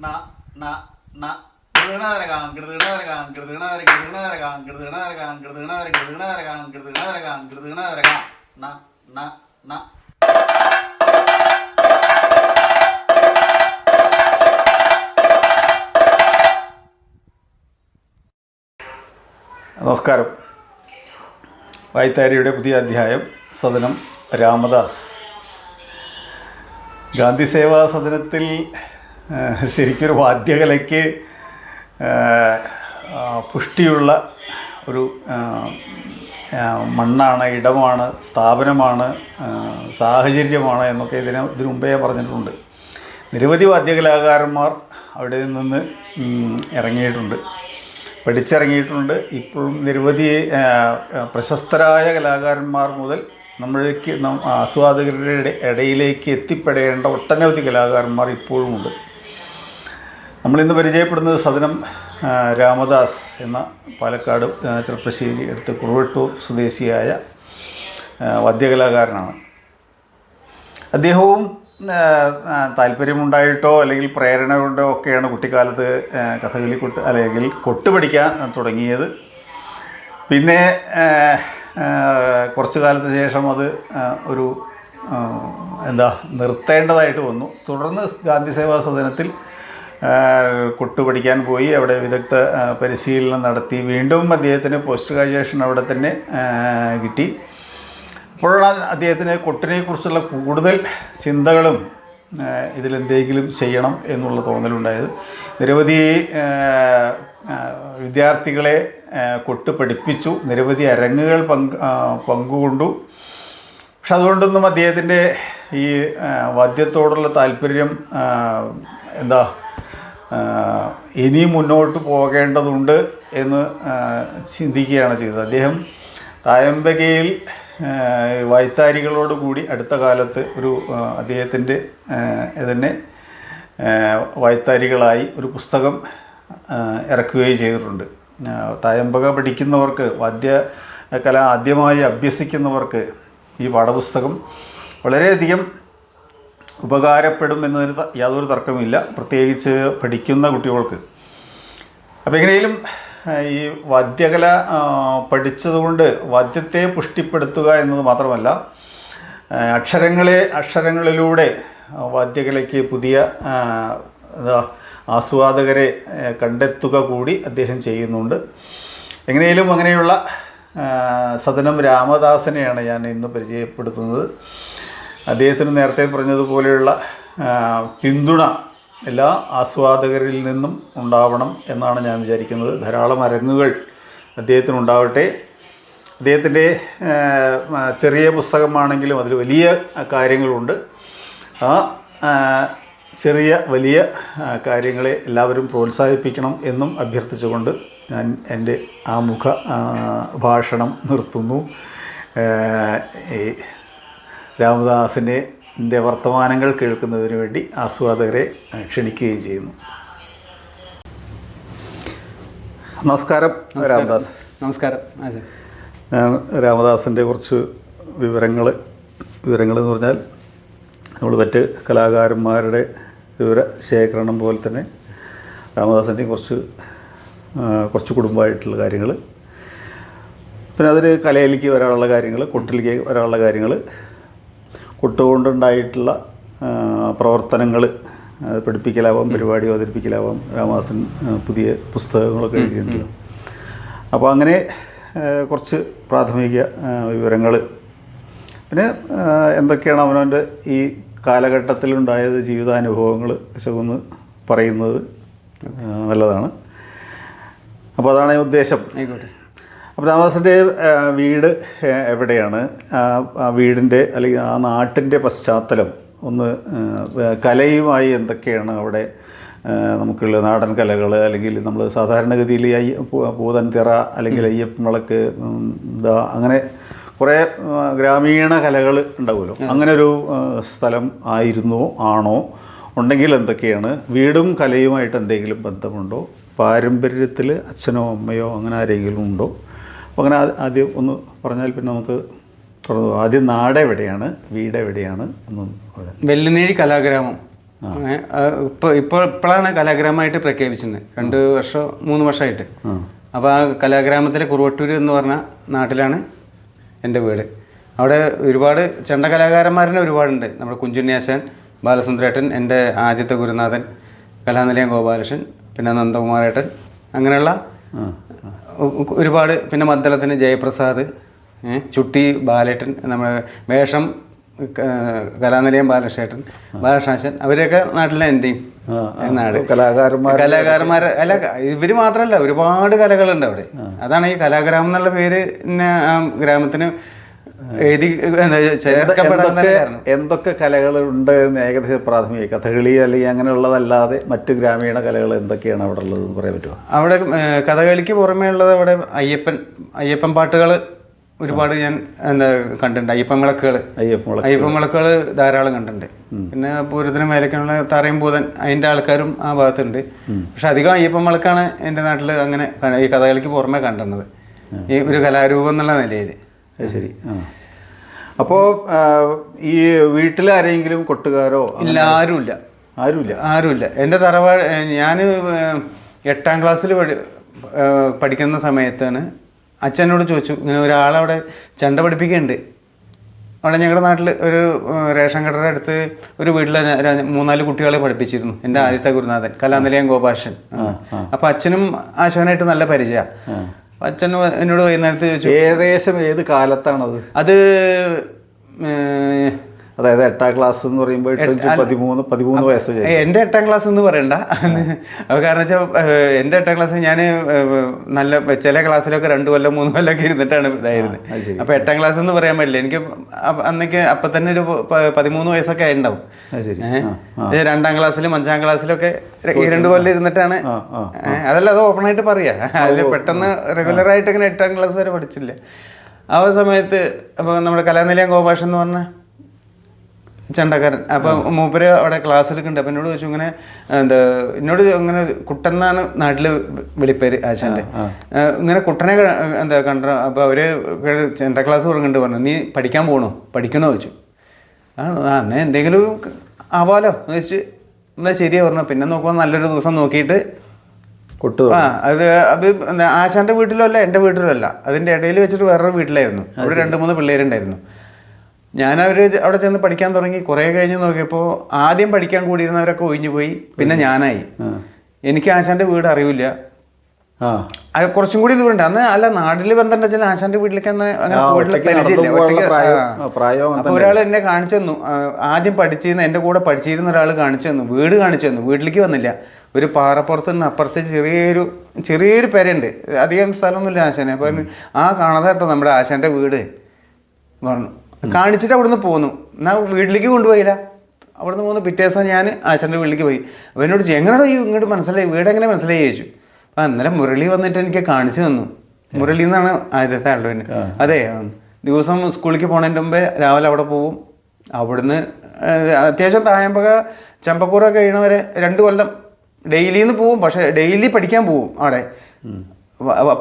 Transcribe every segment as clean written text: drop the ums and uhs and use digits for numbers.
ന ന ന കൃതണരകാം കൃതണരകാം കൃതണര കൃതണരകാം കൃതണരകാം കൃതണര കൃതണരകാം കൃതണരകാം കൃതണരകാം ന ന ന. നമസ്കാരം. വായ്ത്താരിയുടെ പുതിയ അധ്യായം സദനം രാമദാസ്. ഗാന്ധി സേവാ സദനത്തിൽ ശരിക്കൊരു വാദ്യകലയ്ക്ക് പുഷ്ടിയുള്ള ഒരു മണ്ണാണ്, ഇടമാണ്, സ്ഥാപനമാണ്, സാഹചര്യമാണ് എന്നൊക്കെ ഇതിനു മുമ്പേ പറഞ്ഞിട്ടുണ്ട്. നിരവധി വാദ്യകലാകാരന്മാർ അവിടെ നിന്ന് ഇറങ്ങിയിട്ടുണ്ട്, പഠിച്ചിറങ്ങിയിട്ടുണ്ട്. ഇപ്പോഴും നിരവധി പ്രശസ്തരായ കലാകാരന്മാർ മുതൽ നമ്മൾക്ക് ആസ്വാദകരുടെ ഇടയിലേക്ക് എത്തിപ്പെടേണ്ട ഒട്ടനവധി കലാകാരന്മാർ ഇപ്പോഴുമുണ്ട്. നമ്മളിന്ന് പരിചയപ്പെടുന്നത് സദനം രാമദാസ് എന്ന പാലക്കാട് ചെർപ്പശ്ശേരി അടുത്ത് കുറുവട്ടൂർ സ്വദേശിയായ വാദ്യകലാകാരനാണ്. അദ്ദേഹവും താല്പര്യമുണ്ടായിട്ടോ അല്ലെങ്കിൽ പ്രേരണ കൊണ്ടോ ഒക്കെയാണ് കുട്ടിക്കാലത്ത് കഥകളി അല്ലെങ്കിൽ കൊട്ട് പഠിക്കാൻ തുടങ്ങിയത്. പിന്നെ കുറച്ചു കാലത്തിന് ശേഷം അത് ഒരു നിർത്തേണ്ടതായിട്ട് വന്നു. തുടർന്ന് ഗാന്ധി സേവാ സദനത്തിൽ കൊട്ട് പഠിക്കാൻ പോയി. അവിടെ വിദഗ്ധ പരിശീലനം നടത്തി. വീണ്ടും അദ്ദേഹത്തിന് പോസ്റ്റ് ഗ്രാജുവേഷൻ അവിടെ തന്നെ കിട്ടി. അപ്പോഴാണ് അദ്ദേഹത്തിന് കൊട്ടിനെക്കുറിച്ചുള്ള കൂടുതൽ ചിന്തകളും ഇതിലെന്തെങ്കിലും ചെയ്യണം എന്നുള്ള തോന്നലുണ്ടായത്. നിരവധി വിദ്യാർത്ഥികളെ കൊട്ട് പഠിപ്പിച്ചു, നിരവധി അരങ്ങുകൾ പങ്കുകൊണ്ടു. പക്ഷെ അതുകൊണ്ടൊന്നും അദ്ദേഹത്തിൻ്റെ ഈ വാദ്യത്തോടുള്ള താല്പര്യം ഇനി മുന്നോട്ട് പോകേണ്ടതുണ്ട് എന്ന് ചിന്തിക്കുകയാണ് ചെയ്തത്. അദ്ദേഹം തായമ്പകയിൽ വായ്ത്താരികളോട് കൂടി അടുത്ത കാലത്ത് ഒരു അദ്ദേഹത്തിൻ്റെ തന്നെ വായ്ത്താരികളായി ഒരു പുസ്തകം ഇറക്കുകയും ചെയ്തിട്ടുണ്ട്. തായമ്പക പഠിക്കുന്നവർക്ക്, വാദ്യകല ആദ്യമായി അഭ്യസിക്കുന്നവർക്ക് ഈ പാഠപുസ്തകം വളരെയധികം ഉപകാരപ്പെടും എന്നതിന് യാതൊരു തർക്കമില്ല, പ്രത്യേകിച്ച് പഠിക്കുന്ന കുട്ടികൾക്ക്. അപ്പോൾ എങ്ങനെയും ഈ വാദ്യകല പഠിച്ചതുകൊണ്ട് വാദ്യത്തെ പുഷ്ടിപ്പെടുത്തുക എന്നത് മാത്രമല്ല, അക്ഷരങ്ങളിലൂടെ വാദ്യകലയ്ക്ക് പുതിയ ആസ്വാദകരെ കണ്ടെത്തുക കൂടി അദ്ദേഹം ചെയ്യുന്നുണ്ട്. എങ്ങനെയും അങ്ങനെയുള്ള സദനം രാമദാസിനെയാണ് ഞാൻ ഇന്ന് പരിചയപ്പെടുത്തുന്നത്. അദ്ദേഹത്തിന് നേരത്തെ പറഞ്ഞതുപോലെയുള്ള പിന്തുണ എല്ലാ ആസ്വാദകരിൽ നിന്നും ഉണ്ടാവണം എന്നാണ് ഞാൻ വിചാരിക്കുന്നത്. ധാരാളം അരങ്ങുകൾ അദ്ദേഹത്തിനുണ്ടാവട്ടെ. അദ്ദേഹത്തിൻ്റെ ചെറിയ പുസ്തകമാണെങ്കിലും അതിൽ വലിയ കാര്യങ്ങളുണ്ട്. ആ ചെറിയ വലിയ കാര്യങ്ങളെ എല്ലാവരും പ്രോത്സാഹിപ്പിക്കണം എന്നും അഭ്യർത്ഥിച്ചുകൊണ്ട് ഞാൻ എൻ്റെ ആമുഖ ഭാഷണം നിർത്തുന്നു. രാമദാസിൻ്റെ വർത്തമാനങ്ങൾ കേൾക്കുന്നതിന് വേണ്ടി ആസ്വാദകരെ ക്ഷണിക്കുകയും ചെയ്യുന്നു. നമസ്കാരം രാമദാസ്. നമസ്കാരം. ഞാൻ രാമദാസിൻ്റെ കുറച്ച് വിവരങ്ങൾ എന്ന് പറഞ്ഞാൽ നമ്മൾ മറ്റ് കലാകാരന്മാരുടെ വിവരശേഖരണം പോലെ തന്നെ രാമദാസിൻ്റെ കുറച്ച് കുടുംബമായിട്ടുള്ള കാര്യങ്ങൾ, പിന്നെ അതിന് കലയിലേക്ക് വരാനുള്ള കാര്യങ്ങൾ, കൊട്ടിലേക്ക് വരാനുള്ള കാര്യങ്ങൾ, കൊട്ടുകൊണ്ടുണ്ടായിട്ടുള്ള പ്രവർത്തനങ്ങൾ, അത് പഠിപ്പിക്കലാവാം, പരിപാടി അവതരിപ്പിക്കലാവാം. രാമദാസൻ പുതിയ പുസ്തകങ്ങളൊക്കെ എഴുതിയിട്ടുണ്ടല്ലോ. അപ്പോൾ അങ്ങനെ കുറച്ച് പ്രാഥമിക വിവരങ്ങൾ, പിന്നെ എന്തൊക്കെയാണ് അവനവൻ്റെ ഈ കാലഘട്ടത്തിലുണ്ടായത് ജീവിതാനുഭവങ്ങൾ ഒന്ന് പറയുന്നത് നല്ലതാണ്. അപ്പോൾ അതാണ് ഉദ്ദേശം. ആയിക്കോട്ടെ. അപ്പോൾ രാമദാസിൻ്റെ വീട് എവിടെയാണ്, ആ വീടിൻ്റെ അല്ലെങ്കിൽ ആ നാട്ടിൻ്റെ പശ്ചാത്തലം, ഒന്ന് കലയുമായി എന്തൊക്കെയാണ് അവിടെ നമുക്കുള്ള നാടൻ കലകൾ, അല്ലെങ്കിൽ നമ്മൾ സാധാരണഗതിയിൽ പൂതൻ തിറ അല്ലെങ്കിൽ അയ്യപ്പൻ വിളക്ക്, അങ്ങനെ കുറേ ഗ്രാമീണ കലകൾ ഉണ്ടാവുമല്ലോ. അങ്ങനെ ഒരു സ്ഥലം ആണോ, ഉണ്ടെങ്കിൽ എന്തൊക്കെയാണ്, വീടും കലയുമായിട്ട് എന്തെങ്കിലും ബന്ധമുണ്ടോ, പാരമ്പര്യത്തിൽ അച്ഛനോ അമ്മയോ അങ്ങനെ ആരെങ്കിലും ഉണ്ടോ? അപ്പോൾ അങ്ങനെ ആദ്യം ഒന്ന് പറഞ്ഞാൽ പിന്നെ നമുക്ക് ആദ്യം നാടെവിടെയാണ്, വീടെവിടെയാണ് എന്നൊന്ന് പറയാം. വെള്ളിനേഴി കലാഗ്രാമം ഇപ്പോഴാണ് കലാഗ്രാമമായിട്ട് പ്രഖ്യാപിച്ചത് 2 വർഷം 3 വർഷമായിട്ട്. അപ്പോൾ ആ കലാഗ്രാമത്തിലെ കുറുവട്ടൂർ എന്ന് പറഞ്ഞ നാട്ടിലാണ് എൻ്റെ വീട്. അവിടെ ഒരുപാട് ചെണ്ട കലാകാരന്മാരെ ഒരുപാടുണ്ട്. നമ്മുടെ കുഞ്ചുണ്ണിയാശാൻ, ബാലസുന്ദരേട്ടൻ, എൻ്റെ ആദ്യത്തെ ഗുരുനാഥൻ കലാനിലയം ഗോപാലകൃഷ്ണൻ, പിന്നെ നന്ദകുമാരേട്ടൻ, അങ്ങനെയുള്ള ഒരുപാട്, പിന്നെ മദ്ദളത്തിന് ജയപ്രസാദ്, ചുട്ടി ബാലേട്ടൻ, നമ്മുടെ വേഷം കലാനിലയം ബാലകൃഷ്ണേട്ടൻ, ബാലകൃഷ്ണാശൻ, അവരെയൊക്കെ നാട്ടിലെ എൻ്റെയും നാട് കലാകാരന്മാർ. അല്ല, ഇവർ മാത്രമല്ല, ഒരുപാട് കലകളുണ്ട് അവിടെ. അതാണ് ഈ കലാഗ്രാമം എന്നുള്ള പേര് ഗ്രാമത്തിന് എഴുതി ചേർക്കപ്പെടാൻ. എന്തൊക്കെ കലകളുണ്ട് എന്ന് ഏകദേശം പ്രാഥമിക കഥകളി അല്ലെങ്കിൽ അങ്ങനെയുള്ളതല്ലാതെ മറ്റു ഗ്രാമീണ കലകൾ എന്തൊക്കെയാണ് അവിടെ ഉള്ളതെന്ന് പറയാൻ പറ്റുമോ? അവിടെ കഥകളിക്ക് പുറമേ ഉള്ളത് അവിടെ അയ്യപ്പൻ പാട്ടുകൾ ഒരുപാട് ഞാൻ കണ്ടിട്ടുണ്ട്. അയ്യപ്പൻ വിളക്കുകൾ ധാരാളം കണ്ടിട്ടുണ്ട്. പിന്നെ പൂരത്തിന് മേലേക്കുള്ള തറയും പൂതൻ അതിൻ്റെ ആൾക്കാരും ആ ഭാഗത്തുണ്ട്. പക്ഷെ അധികം അയ്യപ്പൻ വിളക്കാണ് എൻ്റെ നാട്ടിൽ അങ്ങനെ ഈ കഥകളിക്ക് പുറമേ കണ്ടുന്നത്, ഈ ഒരു കലാരൂപം എന്നുള്ള നിലയിൽ. ശരി. അപ്പോൾ ഈ വീട്ടിലാരെങ്കിലും കൊട്ടുകാരോ? ഇല്ല, ആരുമില്ല. എൻ്റെ തറവാട്, ഞാൻ 8ാം ക്ലാസ്സിൽ പഠിക്കുന്ന സമയത്താണ് അച്ഛനോട് ചോദിച്ചു, ഇങ്ങനെ ഒരാളവിടെ ചെണ്ട പഠിപ്പിക്കുന്നുണ്ട്. അവിടെ ഞങ്ങളുടെ നാട്ടിൽ ഒരു റേഷൻ കടയുടെ അടുത്ത് ഒരു വീട്ടിൽ 3-4 കുട്ടികളെ പഠിപ്പിച്ചിരുന്നു. എൻ്റെ ആദ്യത്തെ ഗുരുനാഥൻ കലാനിലയം ഗോപാലകൃഷ്ണൻ. അപ്പോൾ അച്ഛനും ആശാനായിട്ട് നല്ല പരിചയമാണ്. അച്ഛൻ എന്നോട് വൈകുന്നേരത്ത് ചോദിച്ചു, ഏകദേശം ഏത് കാലത്താണത്? അത് അതായത് 8ാം ക്ലാസ് എന്ന് പറയുമ്പോൾ 13 വയസ്സ്. എൻ്റെ 8ാം ക്ലാസ് എന്ന് പറയണ്ട, കാരണം വെച്ചാൽ എൻ്റെ 8ാം ക്ലാസ് ഞാൻ നല്ല ചില ക്ലാസ്സിലൊക്കെ 2 കൊല്ലം 3 കൊല്ലമൊക്കെ ഇരുന്നിട്ടാണ് ഇതായിരുന്നത്. അപ്പോൾ 8ാം ക്ലാസ് എന്ന് പറയാൻ പറ്റില്ല എനിക്ക്. അന്നൊക്കെ അപ്പം തന്നെ ഒരു 13 വയസ്സൊക്കെ ആയിട്ടുണ്ടാവും. 2ാം ക്ലാസ്സിലും 5ാം ക്ലാസ്സിലൊക്കെ 2 കൊല്ലം ഇരുന്നിട്ടാണ്. അതല്ല, അത് ഓപ്പണായിട്ട് പറയാ. അതിൽ പെട്ടെന്ന് റെഗുലറായിട്ട് ഇങ്ങനെ 8ാം ക്ലാസ് വരെ പഠിച്ചില്ല. ആ സമയത്ത് അപ്പോൾ നമ്മുടെ കലാനിലയം ഗോപാലകൃഷ്ണൻ എന്ന് പറഞ്ഞ ചെണ്ടക്കാരൻ, അപ്പം മൂപ്പര് അവിടെ ക്ലാസ് എടുക്കുന്നുണ്ട്. അപ്പം എന്നോട് ചോദിച്ചു, ഇങ്ങനെ എന്നോട് ഇങ്ങനെ കുട്ടനാണ് നാട്ടിൽ വിളിപ്പേര് ആശാൻ്റെ, ഇങ്ങനെ കുട്ടനെ കണ്ട. അപ്പോൾ അവർ ചെണ്ട ക്ലാസ് തുടങ്ങുന്നുണ്ട്. പറഞ്ഞു, നീ പഠിക്കണോ ചോദിച്ചു. എന്നാൽ എന്തെങ്കിലും ആവാലോ എന്ന് വെച്ച് എന്നാൽ ശരിയാ പറഞ്ഞു. പിന്നെ നോക്കുമ്പോൾ നല്ലൊരു ദിവസം നോക്കിയിട്ട് അത് ആശാൻ്റെ വീട്ടിലും അല്ല, എൻ്റെ വീട്ടിലും അല്ല, അതിൻ്റെ ഇടയിൽ വെച്ചിട്ട് വേറൊരു വീട്ടിലായിരുന്നു. അവിടെ 2-3 പിള്ളേരുണ്ടായിരുന്നു. ഞാനവർ അവിടെ ചെന്ന് പഠിക്കാൻ തുടങ്ങി. കുറേ കഴിഞ്ഞ് നോക്കിയപ്പോൾ ആദ്യം പഠിക്കാൻ കൂടിയിരുന്നവരൊക്കെ ഒഴിഞ്ഞു പോയി. പിന്നെ ഞാനായി. എനിക്ക് ആശാൻ്റെ വീട് അറിയില്ല. അത് കുറച്ചും കൂടി ദൂരമുണ്ട്. അന്ന് അല്ല, നാട്ടിൽ ബന്ധമുണ്ട് വെച്ചാൽ ആശാൻ്റെ വീട്ടിലേക്ക് അങ്ങനെ അപ്പോൾ ഒരാൾ എന്നെ കാണിച്ചു തന്നു. ആദ്യം പഠിച്ചിരുന്ന എൻ്റെ കൂടെ പഠിച്ചിരുന്ന ഒരാൾ കാണിച്ചു തന്നു, വീട് കാണിച്ചു തന്നു. വീട്ടിലേക്ക് വന്നില്ല. ഒരു പാറപ്പുറത്ത് നിന്ന് അപ്പുറത്ത് ചെറിയൊരു പെരയുണ്ട്, അധികം സ്ഥലമൊന്നുമില്ല ആശാനെ. അപ്പം കാണാതെ കേട്ടോ നമ്മുടെ ആശാൻ്റെ വീട് പറഞ്ഞു. കാണിച്ചിട്ട് അവിടുന്ന് പോന്നു. എന്നാൽ വീട്ടിലേക്ക് കൊണ്ടുപോയില്ല. അവിടുന്ന് പോന്നു. പിറ്റേ ദിവസം ഞാൻ ആശാൻ്റെ വീട്ടിലേക്ക് പോയി. അപ്പോൾ എന്നോട് എങ്ങനെയാണോ ഇങ്ങോട്ട് മനസ്സിലായി, വീട് എങ്ങനെ മനസ്സിലായി ചോദിച്ചു. അപ്പം അന്നേരം മുരളി വന്നിട്ട് എനിക്ക് കാണിച്ചു തന്നു. മുരളി എന്നാണ് ആദ്യത്തെ ആളുടെ പേര്. അതെ, ദിവസം സ്കൂളിലേക്ക് പോണതിൻ്റെ മുമ്പേ രാവിലെ അവിടെ പോവും. അവിടുന്ന് അത്യാവശ്യം തായമ്പക ചമ്പക്കൂറൊക്കെ കഴിയണവരെ 2 കൊല്ലം ഡെയിലിന്ന് പോവും. പക്ഷേ ഡെയിലി പഠിക്കാൻ പോവും. അവിടെ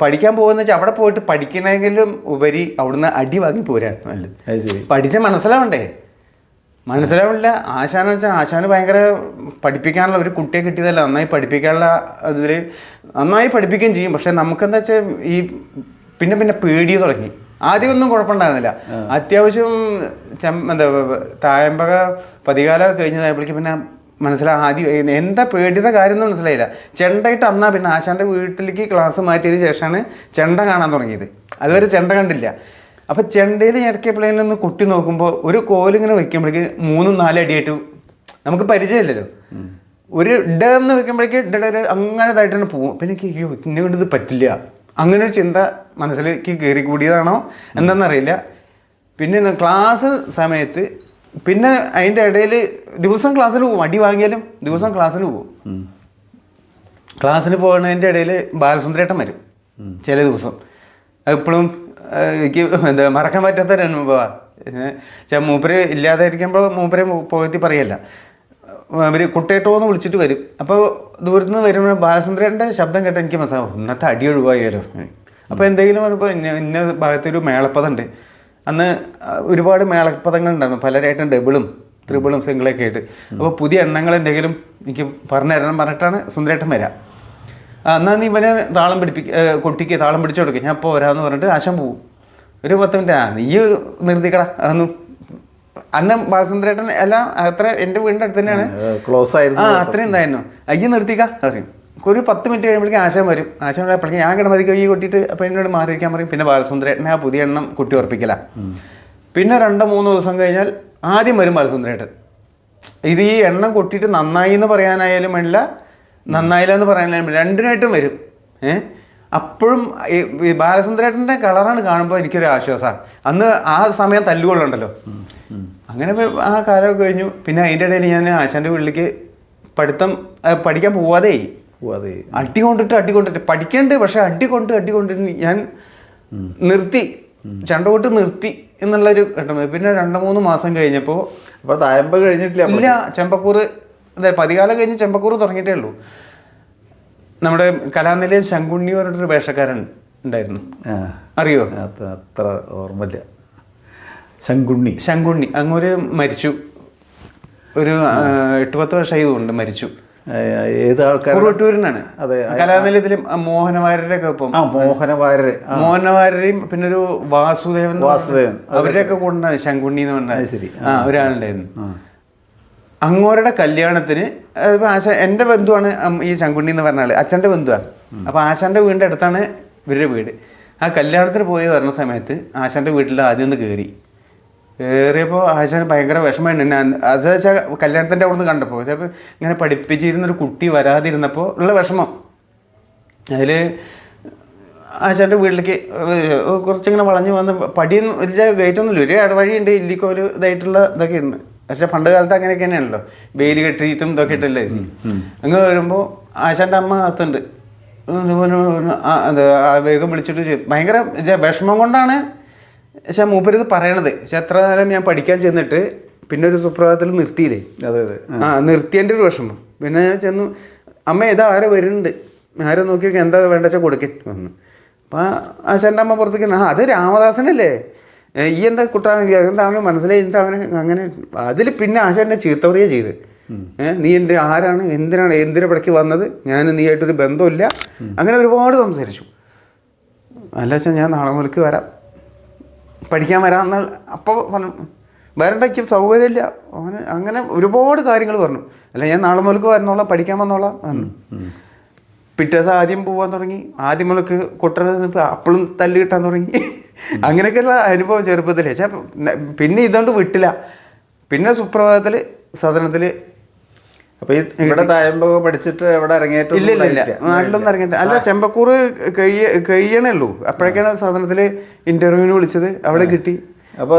പഠിക്കാൻ പോകുന്ന വെച്ചാൽ അവിടെ പോയിട്ട് പഠിക്കണമെങ്കിലും ഉപരി അവിടുന്ന് അടി വാങ്ങി പോരാൻ നല്ലത്. പഠിച്ച മനസ്സിലാവില്ല. ആശാനെന്ന് വെച്ചാൽ ആശാന് ഭയങ്കര പഠിപ്പിക്കാനുള്ള ഒരു കുട്ടിയെ കിട്ടിയതല്ല, നന്നായി പഠിപ്പിക്കാനുള്ള ഇതിൽ നന്നായി പഠിപ്പിക്കുകയും ചെയ്യും. പക്ഷെ നമുക്കെന്താ വെച്ചാൽ ഈ പിന്നെ പേടി തുടങ്ങി. ആദ്യമൊന്നും കുഴപ്പമുണ്ടായിരുന്നില്ല. അത്യാവശ്യം തായമ്പക പതികാല കഴിഞ്ഞതായപ്പോഴേക്ക് പിന്നെ ആദ്യം എന്താ പേടിയുടെ കാര്യം എന്ന് മനസ്സിലായില്ല. ചെണ്ടയിട്ട് അന്നാ പിന്നെ ആശാൻ്റെ വീട്ടിലേക്ക് ക്ലാസ് മാറ്റിയതിന് ശേഷമാണ് ചെണ്ട കാണാൻ തുടങ്ങിയത്. അതുവരെ ചെണ്ട കണ്ടില്ല. അപ്പം ചെണ്ടയിൽ ഇടയ്ക്കപ്പോഴേലും ഒന്ന് കുട്ടി നോക്കുമ്പോൾ ഒരു കോലിങ്ങനെ വെക്കുമ്പോഴേക്ക് 3-4 അടിയായിട്ട് നമുക്ക് പരിചയമില്ലല്ലോ. ഒരു ഇടന്ന് വെക്കുമ്പോഴേക്ക് അങ്ങനെ ഇതായിട്ട് തന്നെ പോകും. അപ്പം എനിക്ക് അയ്യോ ഇന്നെ കൊണ്ട് ഇത് പറ്റില്ല, അങ്ങനെ ഒരു ചിന്ത മനസ്സിലേക്ക് കയറി കൂടിയതാണോ എന്താണെന്നറിയില്ല. പിന്നെ ക്ലാസ് സമയത്ത് പിന്നെ അതിൻ്റെ ഇടയിൽ ദിവസം ക്ലാസ്സിന് പോകും. അടി വാങ്ങിയാലും ദിവസം ക്ലാസ്സിന് പോകും. ക്ലാസ്സിന് പോകുന്നതിൻ്റെ ഇടയിൽ ബാലസുന്ദരേട്ടൻ വരും ചില ദിവസം. അതിപ്പോഴും എനിക്ക് മറക്കാൻ പറ്റാത്തൊരു അനുഭവമാണ്. മൂപ്പര് ഇല്ലാതായിരിക്കുമ്പോൾ മൂപ്പരെ പുകഴ്ത്തി പറയല്ല, അവർ കുട്ടേട്ടോന്ന് വിളിച്ചിട്ട് വരും. അപ്പോൾ ദൂരത്തുനിന്ന് വരുമ്പോൾ ബാലസുന്ദരേട്ടൻ്റെ ശബ്ദം കേട്ടാൽ എനിക്ക് മനസ്സിലാവും ഇന്നത്തെ അടി ഒഴിവായാലോ. അപ്പോൾ എന്തെങ്കിലും ഇപ്പോൾ ഇന്ന ഭാഗത്തൊരു മേളപ്പതുണ്ട്. അന്ന് ഒരുപാട് മേളപ്പദങ്ങളുണ്ടായിരുന്നു, പലരായിട്ടും ഡബിളും ത്രിബിളും സിംഗിളൊക്കെ ആയിട്ട്. അപ്പോൾ പുതിയ എണ്ണങ്ങൾ എന്തെങ്കിലും എനിക്ക് പറഞ്ഞു തരണം പറഞ്ഞിട്ടാണ് സുന്ദരേട്ടൻ വരാം. എന്നാൽ നീ ഇവനെ താളം കുട്ടിക്ക് താളം പിടിച്ചു കൊടുക്കുക, ഞാൻ ഇപ്പോൾ വരാമെന്ന് പറഞ്ഞിട്ട് ആശാൻ പോവും. ഒരു 10 മിനിറ്റ് നീ നിർത്തിക്കടാ അതൊന്നും. അന്ന് ബാലസുന്ദരേട്ടൻ എല്ലാം അത്ര എൻ്റെ വീടിൻ്റെ അടുത്ത് തന്നെയാണ്, ക്ലോസ് ആയിരുന്നു. അത്രയും എന്തായിരുന്നു. അയ്യ നിർത്തിക്കാ പറയും. ഒരു 10 മിനിറ്റ് കഴിയുമ്പോഴേക്കും ആശാൻ വരും. ആശാൻ അപ്പോഴേക്കും ഞാൻ കിടമതി കൈ കൊട്ടിയിട്ട് അപ്പോൾ എന്നോട് മാറിയിരിക്കാൻ പറയും. പിന്നെ ബാലസുന്ദരേട്ടനെ ആ പുതിയ എണ്ണം കുട്ടി ഉറപ്പിക്കല. പിന്നെ 2-3 ദിവസം കഴിഞ്ഞാൽ ആദ്യം വരും ബാലസുന്ദരേട്ടൻ. ഇത് ഈ എണ്ണം കൊട്ടിയിട്ട് നന്നായി എന്ന് പറയാനായാലും വേണ്ടില്ല, നന്നായില്ല എന്ന് പറയാനായാലും രണ്ടിനായിട്ടും വരും. അപ്പോഴും ഈ ബാലസുന്ദരേട്ടൻ്റെ കളറാണ് കാണുമ്പോൾ എനിക്കൊരു ആശ്വാസമാണ്. അന്ന് ആ സമയം തല്ലുകൊള്ളുണ്ടല്ലോ. അങ്ങനെ ആ കാലമൊക്കെ കഴിഞ്ഞു. പിന്നെ അതിൻ്റെ ഇടയിൽ ഞാൻ ആശാൻ്റെ വീട്ടിലേക്ക് പഠിക്കാൻ പോവാതെ അടികൊണ്ടിട്ട് പഠിക്കണ്ട്, പക്ഷെ അടികൊണ്ടിട്ട് ഞാൻ നിർത്തി, ചണ്ടകൊട്ട് നിർത്തി എന്നുള്ളൊരു ഘട്ടം. പിന്നെ 2-3 മാസം കഴിഞ്ഞപ്പോൾ തായമ്പ കഴിഞ്ഞിട്ടില്ല. ഇല്ല, ചെമ്പക്കൂർ പതികാലം കഴിഞ്ഞ് ചെമ്പക്കൂർ തുടങ്ങിയിട്ടേ ഉള്ളൂ. നമ്മുടെ കലാനിലയം ശങ്കുണ്ണി പറഞ്ഞിട്ടൊരു വേഷക്കാരൻ ഉണ്ടായിരുന്നു, അറിയോ? അത്ര ഓർമ്മയില്ല. ശങ്കുണ്ണി അങ്ങൊരു മരിച്ചു. ഒരു 8-10 വർഷമായി തോന്നുന്നുണ്ട് മരിച്ചു. ഏത് ആൾക്കാർ? കുറുവട്ടൂരിനാണ്. അതെ, കലാനിലയത്തിലും മോഹനവാര്യരുടെ ഒക്കെ ഒപ്പം. മോഹനവാര്യരെയും പിന്നെ ഒരു വാസുദേവൻ അവരുടെയൊക്കെ കൂടെ ശങ്കുണ്ണി എന്ന് പറഞ്ഞ ഒരാളുണ്ടായിരുന്നു. അങ്ങോരുടെ കല്യാണത്തിന് എൻ്റെ ബന്ധുവാണ് ഈ ശങ്കുണ്ണി എന്ന് പറഞ്ഞ ആള്, അച്ഛൻ്റെ ബന്ധുവാണ്. അപ്പോൾ ആശാൻ്റെ വീടിൻ്റെ അടുത്താണ് ഇവരുടെ വീട്. ആ കല്യാണത്തിന് പോയി വരുന്ന സമയത്ത് ആശാൻ്റെ വീട്ടിൽ ആദ്യം ഒന്ന് കയറിയപ്പോൾ ആശാന് ഭയങ്കര വിഷമമുണ്ട്. അത് വെച്ചാൽ കല്യാണത്തിൻ്റെ അവിടെ നിന്ന് കണ്ടപ്പോൾ ചിലപ്പോൾ ഇങ്ങനെ പഠിപ്പിച്ചിരുന്നൊരു കുട്ടി വരാതിരുന്നപ്പോൾ ഉള്ള വിഷമം. അതിൽ ആശാൻ്റെ വീട്ടിലേക്ക് കുറച്ചിങ്ങനെ വളഞ്ഞ് വന്ന് പടിയൊന്നും ഇല്ല, ഗേറ്റൊന്നുമില്ല, ഒരു ഇടവഴിയുണ്ട്, ഇല്ലിക്കോല് ഇതായിട്ടുള്ള ഇതൊക്കെ ഉണ്ട്. പക്ഷെ പണ്ട് കാലത്ത് അങ്ങനെയൊക്കെ തന്നെയാണല്ലോ, വേലി കെട്ടിയിട്ടും ഇതൊക്കെ ഇട്ടല്ലേ. അങ്ങ് വരുമ്പോൾ ആശാൻ്റെ അമ്മ അകത്തുണ്ട്. വേഗം വിളിച്ചിട്ട് ഭയങ്കര വിഷമം കൊണ്ടാണ് പക്ഷെ മൂപ്പരിത് പറയണത്. പക്ഷെ എത്ര നേരം ഞാൻ പഠിക്കാൻ ചെന്നിട്ട് പിന്നെ ഒരു സുപ്രഭാതത്തിൽ നിർത്തിയില്ലേ. അതെ നിർത്തിയതിൻ്റെ ഒരു വിഷമം. പിന്നെ ഞാൻ ചെന്നു, അമ്മ ഇതാ ആരോ വരുന്നുണ്ട്, ആരോ നോക്കി എന്താ വേണ്ട വെച്ചാൽ കൊടുക്കേ വന്നു. അപ്പം ആശാൻ്റെ അമ്മ പുറത്തേക്ക്, അത് രാമദാസനല്ലേ, ഈ എന്താ എന്താ അവന് മനസ്സിലായി, എന്താ അവന് അങ്ങനെ. അതിൽ പിന്നെ ആശാൻ്റെ ചീത്ത പറയുക ചെയ്ത്, നീ എൻ്റെ ആരാണ്, എന്തിനാ ഇവിടേക്ക് വന്നത്, ഞാൻ നീയായിട്ടൊരു ബന്ധമില്ല, അങ്ങനെ ഒരുപാട് സംസാരിച്ചു. അല്ല വെച്ചാൽ ഞാൻ നാളെ മുതൽക്ക് വരാം, പഠിക്കാൻ വരാം എന്നാൽ. അപ്പോൾ പറഞ്ഞു വരണ്ടയ്ക്ക് സൗകര്യമില്ല, അങ്ങനെ ഒരുപാട് കാര്യങ്ങൾ പറഞ്ഞു. അല്ല ഞാൻ നാളെ മുതൽക്ക് വരുന്നോളാം, പഠിക്കാൻ വന്നോളാം പറഞ്ഞു. പിറ്റേ ദിവസം ആദ്യം പോകാൻ തുടങ്ങി. ആദ്യം മുതൽക്ക് കുട്ടനെ അപ്പോഴും തല്ല് കിട്ടാൻ തുടങ്ങി. അങ്ങനെയൊക്കെയുള്ള അനുഭവം ചെറുപ്പത്തിൽ. പക്ഷേ പിന്നെ ഇതുകൊണ്ട് വിട്ടില്ല. പിന്നെ സുപ്രഭാതത്തിൽ സദനത്തിൽ. അപ്പോൾ ഇവിടെ തായമ്പ പഠിച്ചിട്ട് എവിടെ ഇറങ്ങിയിട്ട്? ഇല്ല, നാട്ടിലൊന്നും ഇറങ്ങിയിട്ട് അല്ല, ചെമ്പക്കൂർ കഴിയണേ ഉള്ളൂ. അപ്പോഴേക്കാണ് സദനത്തിൽ ഇൻ്റർവ്യൂവിന് വിളിച്ചത്, അവിടെ കിട്ടി. അപ്പോൾ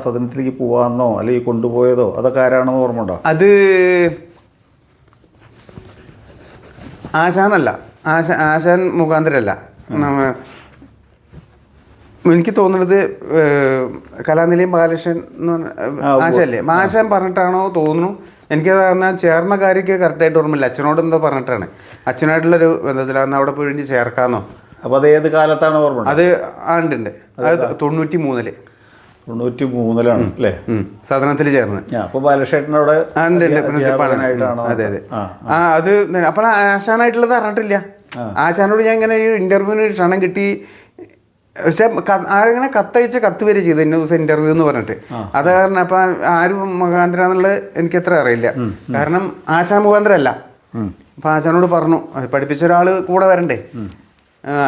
സദനത്തിലേക്ക് പോവാന്നോ അല്ലെങ്കിൽ കൊണ്ടുപോയതോ അതൊക്കെ ആരാണെന്ന് ഓർമ്മ ഉണ്ടോ? അത് ആശാനല്ല, ആശാൻ മുഖാന്തരല്ല. എനിക്ക് തോന്നുന്നത് കലാനിലയം ബാലകൃഷ്ണൻ എന്ന് പറഞ്ഞ ആശാല്ലേ, ആശാൻ പറഞ്ഞിട്ടാണോ തോന്നുന്നു. എനിക്കത് എന്നാൽ ചേർന്ന കാര്യമൊക്കെ കറക്റ്റായിട്ട് ഓർമ്മയില്ല. അച്ഛനോട് എന്തോ പറഞ്ഞിട്ടാണ്, അച്ഛനായിട്ടുള്ളൊരു ബന്ധത്തിലാണ് അവിടെ പോയി ചേർക്കാമെന്നോ. അപ്പോൾ അത് ഏത് കാലത്താണ് ഓർമ്മ? അത് ആണ്ടുണ്ട്, അത് 93 93 അല്ലേ സദനത്തിൽ ചേർന്ന്. അപ്പോൾ ബാലകൃഷ്ണനോട് പ്രിൻസിപ്പാളായിട്ടാണോ? അതെ. അത് അപ്പോൾ ആശാനായിട്ടുള്ളത് അറിഞ്ഞിട്ടില്ല. ആശാനോട് ഞാൻ ഇങ്ങനെ ഈ ഇൻ്റർവ്യൂവിന് ക്ഷണം കിട്ടി. പക്ഷെ ആരെങ്ങനെ കത്തയച്ച കത്ത് വരെ ചെയ്തു ഇന്ന ദിവസം ഇൻ്റർവ്യൂ എന്ന് പറഞ്ഞിട്ട്. അത് കാരണം അപ്പം ആരും മുഖാന്തരം എന്നുള്ളത് എനിക്കത്ര അറിയില്ല. കാരണം ആശാൻ മുഖാന്തരമല്ല. അപ്പം ആശാനോട് പറഞ്ഞു, പഠിപ്പിച്ച ഒരാൾ കൂടെ വരണ്ടേ.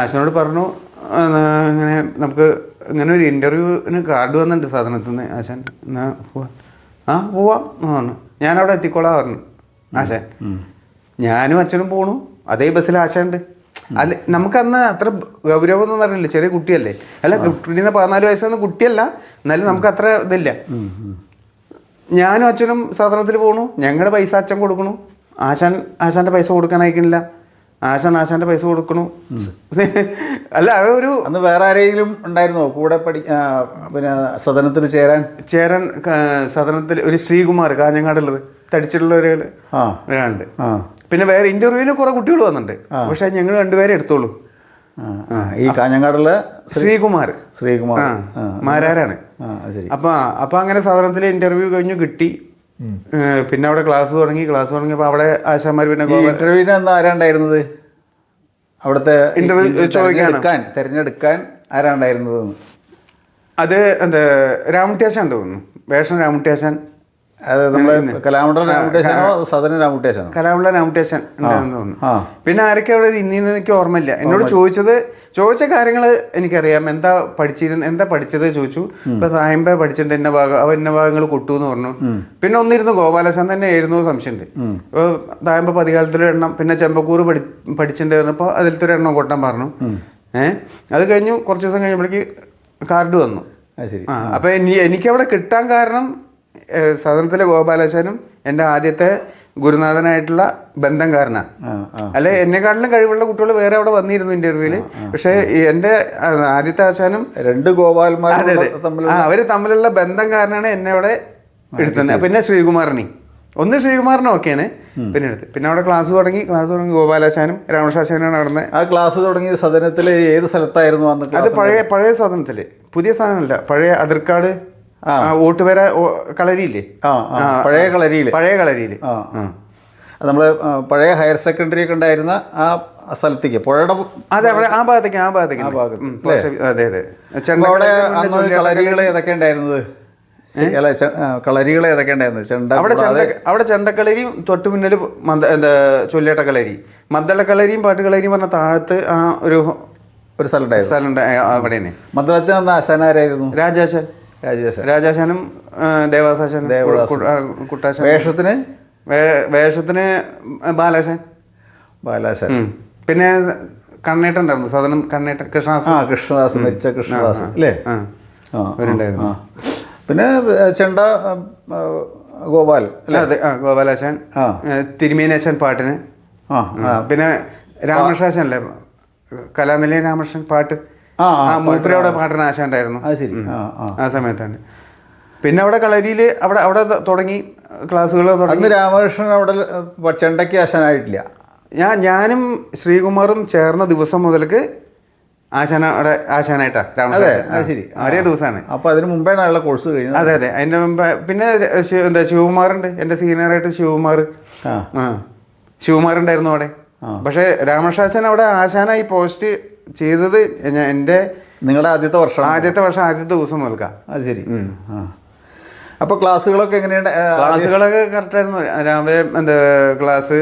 ആശാനോട് പറഞ്ഞു, ഇങ്ങനെ നമുക്ക് ഇങ്ങനെ ഒരു ഇൻ്റർവ്യൂവിന് കാർഡ് വന്നിട്ടുണ്ട് സാധനത്തിൽ നിന്ന്. ആശാൻ എന്നാ പോവാം പറഞ്ഞു. ഞാനവിടെ എത്തിക്കോളാം പറഞ്ഞു ആശാൻ. ഞാനും അച്ഛനും പോണു, അതേ ബസ്സിൽ ആശാനുണ്ട്. അല്ല നമുക്കന്ന് അത്ര ഗൗരവമൊന്നും അറിയില്ല, ചെറിയ കുട്ടിയല്ലേ. അല്ല കുട്ടീനെ 14 വയസ്സൊന്നും കുട്ടിയല്ല, എന്നാലും നമുക്ക് അത്ര ഇതില്ല. ഞാനും അച്ഛനും സാധനത്തിൽ പോകണു, ഞങ്ങളുടെ പൈസ അച്ഛൻ കൊടുക്കണു. ആശാൻ്റെ പൈസ കൊടുക്കാൻ അയക്കണില്ല, ആശാൻ്റെ പൈസ കൊടുക്കണു. അല്ല ഒരു അന്ന് വേറെ ആരെങ്കിലും ഉണ്ടായിരുന്നോ കൂടെ പിന്നെ സദനത്തിൽ ചേരാൻ സദനത്തിൽ ഒരു ശ്രീകുമാർ കാഞ്ഞങ്ങാടുള്ളത്, തടിച്ചിട്ടുള്ള ഒരാളുണ്ട്. പിന്നെ വേറെ ഇന്റർവ്യൂവിന് കുറെ കുട്ടികൾ വന്നിട്ടുണ്ട്, പക്ഷെ ഞങ്ങൾ 2 പേരെ എടുത്തോളൂ. ഈ കാഞ്ഞങ്ങാടുള്ള ശ്രീകുമാർ മാരാരാണ്. ശരി. അപ്പോൾ അങ്ങനെ സാധനത്തിൽ ഇൻ്റർവ്യൂ കഴിഞ്ഞു കിട്ടി. പിന്നെ അവിടെ ക്ലാസ് തുടങ്ങിയപ്പോൾ അവിടെ ആശാന്മാർ പിന്നെ ഇന്റർവ്യൂവിന് എന്താ ആരാണ്ടായിരുന്നത് അവിടുത്തെ ഇന്റർവ്യൂ തിരഞ്ഞെടുക്കാൻ ആരാണ്ടായിരുന്നത്? അത് എന്താ രാമുട്ടിയാശാൻ തോന്നുന്നു, വേഷം രാമുട്ടിയാശാൻ. അത് നമ്മളെ കലാമണ്ഡലം രാമുട്ടിയാശാനോ സദന രാമുട്ടിയാശാനോ? കലാമണ്ഡലം രാമുട്ടിയാശാൻ ഉണ്ടായിരുന്നു തോന്നുന്നു. പിന്നെ ആരൊക്കെ അവിടെ ഇന്നീന്ന് എനിക്ക് ഓർമ്മയില്ല. എന്നോട് ചോദിച്ച കാര്യങ്ങൾ എനിക്കറിയാം. എന്താ പഠിച്ചത് ചോദിച്ചു. ഇപ്പൊ സായമ്പ പഠിച്ചിട്ടുണ്ട്, ഇന്ന ഭാഗങ്ങൾ കൊട്ടു എന്ന് പറഞ്ഞു. പിന്നെ ഒന്നിരുന്ന് ഗോപാലശാൻ തന്നെ ആയിരുന്നു സംശയമുണ്ട്. ഇപ്പോൾ സായമ്പ പതികാലത്തിലൊരു എണ്ണം, പിന്നെ ചെമ്പക്കൂർ പഠിച്ചിട്ടുണ്ട് പറഞ്ഞപ്പോൾ അതിലത്തെ ഒരു എണ്ണം കൊട്ടാൻ പറഞ്ഞു. അത് കഴിഞ്ഞു കുറച്ച് ദിവസം കഴിഞ്ഞപ്പോഴേക്ക് കാർഡ് വന്നു. അപ്പൊ എനിക്കവിടെ കിട്ടാൻ കാരണം സദനത്തിലെ ഗോപാലശാനും എൻ്റെ ആദ്യത്തെ ഗുരുനാഥനായിട്ടുള്ള ബന്ധം കാരണമാണ്. അല്ലെ എന്നെക്കാട്ടിലും കഴിവുള്ള കുട്ടികൾ വേറെ അവിടെ വന്നിരുന്നു ഇന്റർവ്യൂവിൽ. പക്ഷെ എൻ്റെ ആദ്യത്തെ ആശാനും രണ്ട് ഗോപാൽമാർ അവര് തമ്മിലുള്ള ബന്ധം കാരണമാണ് എന്നെ അവിടെ എടുത്തത്. പിന്നെ ശ്രീകുമാറിനും ഒക്കെയാണ് പിന്നെ എടുത്ത്. പിന്നെ അവിടെ ക്ലാസ് തുടങ്ങി ഗോപാലാശാനും രാമകൃഷ്ണാശാനാണ് നടന്നത്. ആ ക്ലാസ് തുടങ്ങിയ സദനത്തിൽ ഏത് സ്ഥലത്തായിരുന്നു അന്ന്? അത് പഴയ സദനത്തില്, പുതിയ സാധനമല്ല, പഴയ അതിർക്കാട് ഓട്ടുവര കളരിയില്ലേ? പഴയ കളരിയിൽ നമ്മള് പഴയ ഹയർ സെക്കൻഡറി ഒക്കെ ഉണ്ടായിരുന്ന ആ സ്ഥലത്തേക്ക്, പുഴയുടെ അതെ ആ ഭാഗത്തേക്ക് അതെ അതെ. അവിടെ കളരികൾ ഏതൊക്കെ ഉണ്ടായിരുന്നത്? കളരികൾ ഏതൊക്കെ ഉണ്ടായിരുന്നത്? അവിടെ ചെണ്ടക്കളരിയും തൊട്ടു മുന്നിൽ ചൊല്ലേട്ടക്കളരി, മദ്ദളക്കളരിയും പാട്ടുകളരിയും പറഞ്ഞ താഴത്ത് ആ ഒരു സ്ഥലം അവിടെ തന്നെ. മദ്ദളത്തിന് ആശാനാരായിരുന്നു? രാജാശാനും ദേവാസാശാനും. കുട്ടാശാൻ വേഷത്തിന് ബാലാശാൻ. പിന്നെ കണ്ണേട്ടൻ ഉണ്ടായിരുന്നു, സദനം കണ്ണേട്ടൻ, കൃഷ്ണദാസ് മരിച്ച കൃഷ്ണദാസ് അല്ലേ? അവരുണ്ടായിരുന്നു. പിന്നെ ചെണ്ട ഗോപാൽ അല്ലേ? അതെ, ഗോപാലാശാൻ. തിരുമേനാശാൻ പാട്ടിന്. പിന്നെ രാമകൃഷ്ണാശാൻ അല്ലേ, കലാനിലയം രാമകൃഷ്ണൻ പാട്ട്, മൂപ്പരവിടെ പാട്ടിന് ആശാൻ ഉണ്ടായിരുന്നു ആ സമയത്താണ്. പിന്നെ അവിടെ കളരിയിൽ അവിടെ തുടങ്ങി ക്ലാസ്സുകൾ തുടങ്ങി. രാമകൃഷ്ണൻ അവിടെ ചെണ്ടയ്ക്ക് ആശാനായിട്ടില്ല. ഞാനും ശ്രീകുമാറും ചേർന്ന ദിവസം മുതൽക്ക് ആശാനായിട്ടാ ഒരേ ദിവസമാണ്. അപ്പൊ അതിന് മുമ്പേ കോഴ്സ് കഴിഞ്ഞത്? അതെ അതെ, അതിന്റെ മുമ്പ്. പിന്നെ ശിവകുമാറുണ്ട്, എന്റെ സീനിയറായിട്ട് ശിവകുമാറുണ്ടായിരുന്നു അവിടെ. പക്ഷെ രാമകൃഷ്ണാശാൻ അവിടെ ആശാനായി പോസ്റ്റ് ചെയ്തത് നിങ്ങളുടെ ആദ്യത്തെ വർഷം ആദ്യത്തെ ദിവസം മുതൽക്കാം. അത് ശരി. അപ്പൊ ക്ലാസ്സുകളൊക്കെ എങ്ങനെയാണ്? ക്ലാസ്സുകളൊക്കെ കറക്റ്റായിരുന്നു. രാവിലെ ക്ലാസ്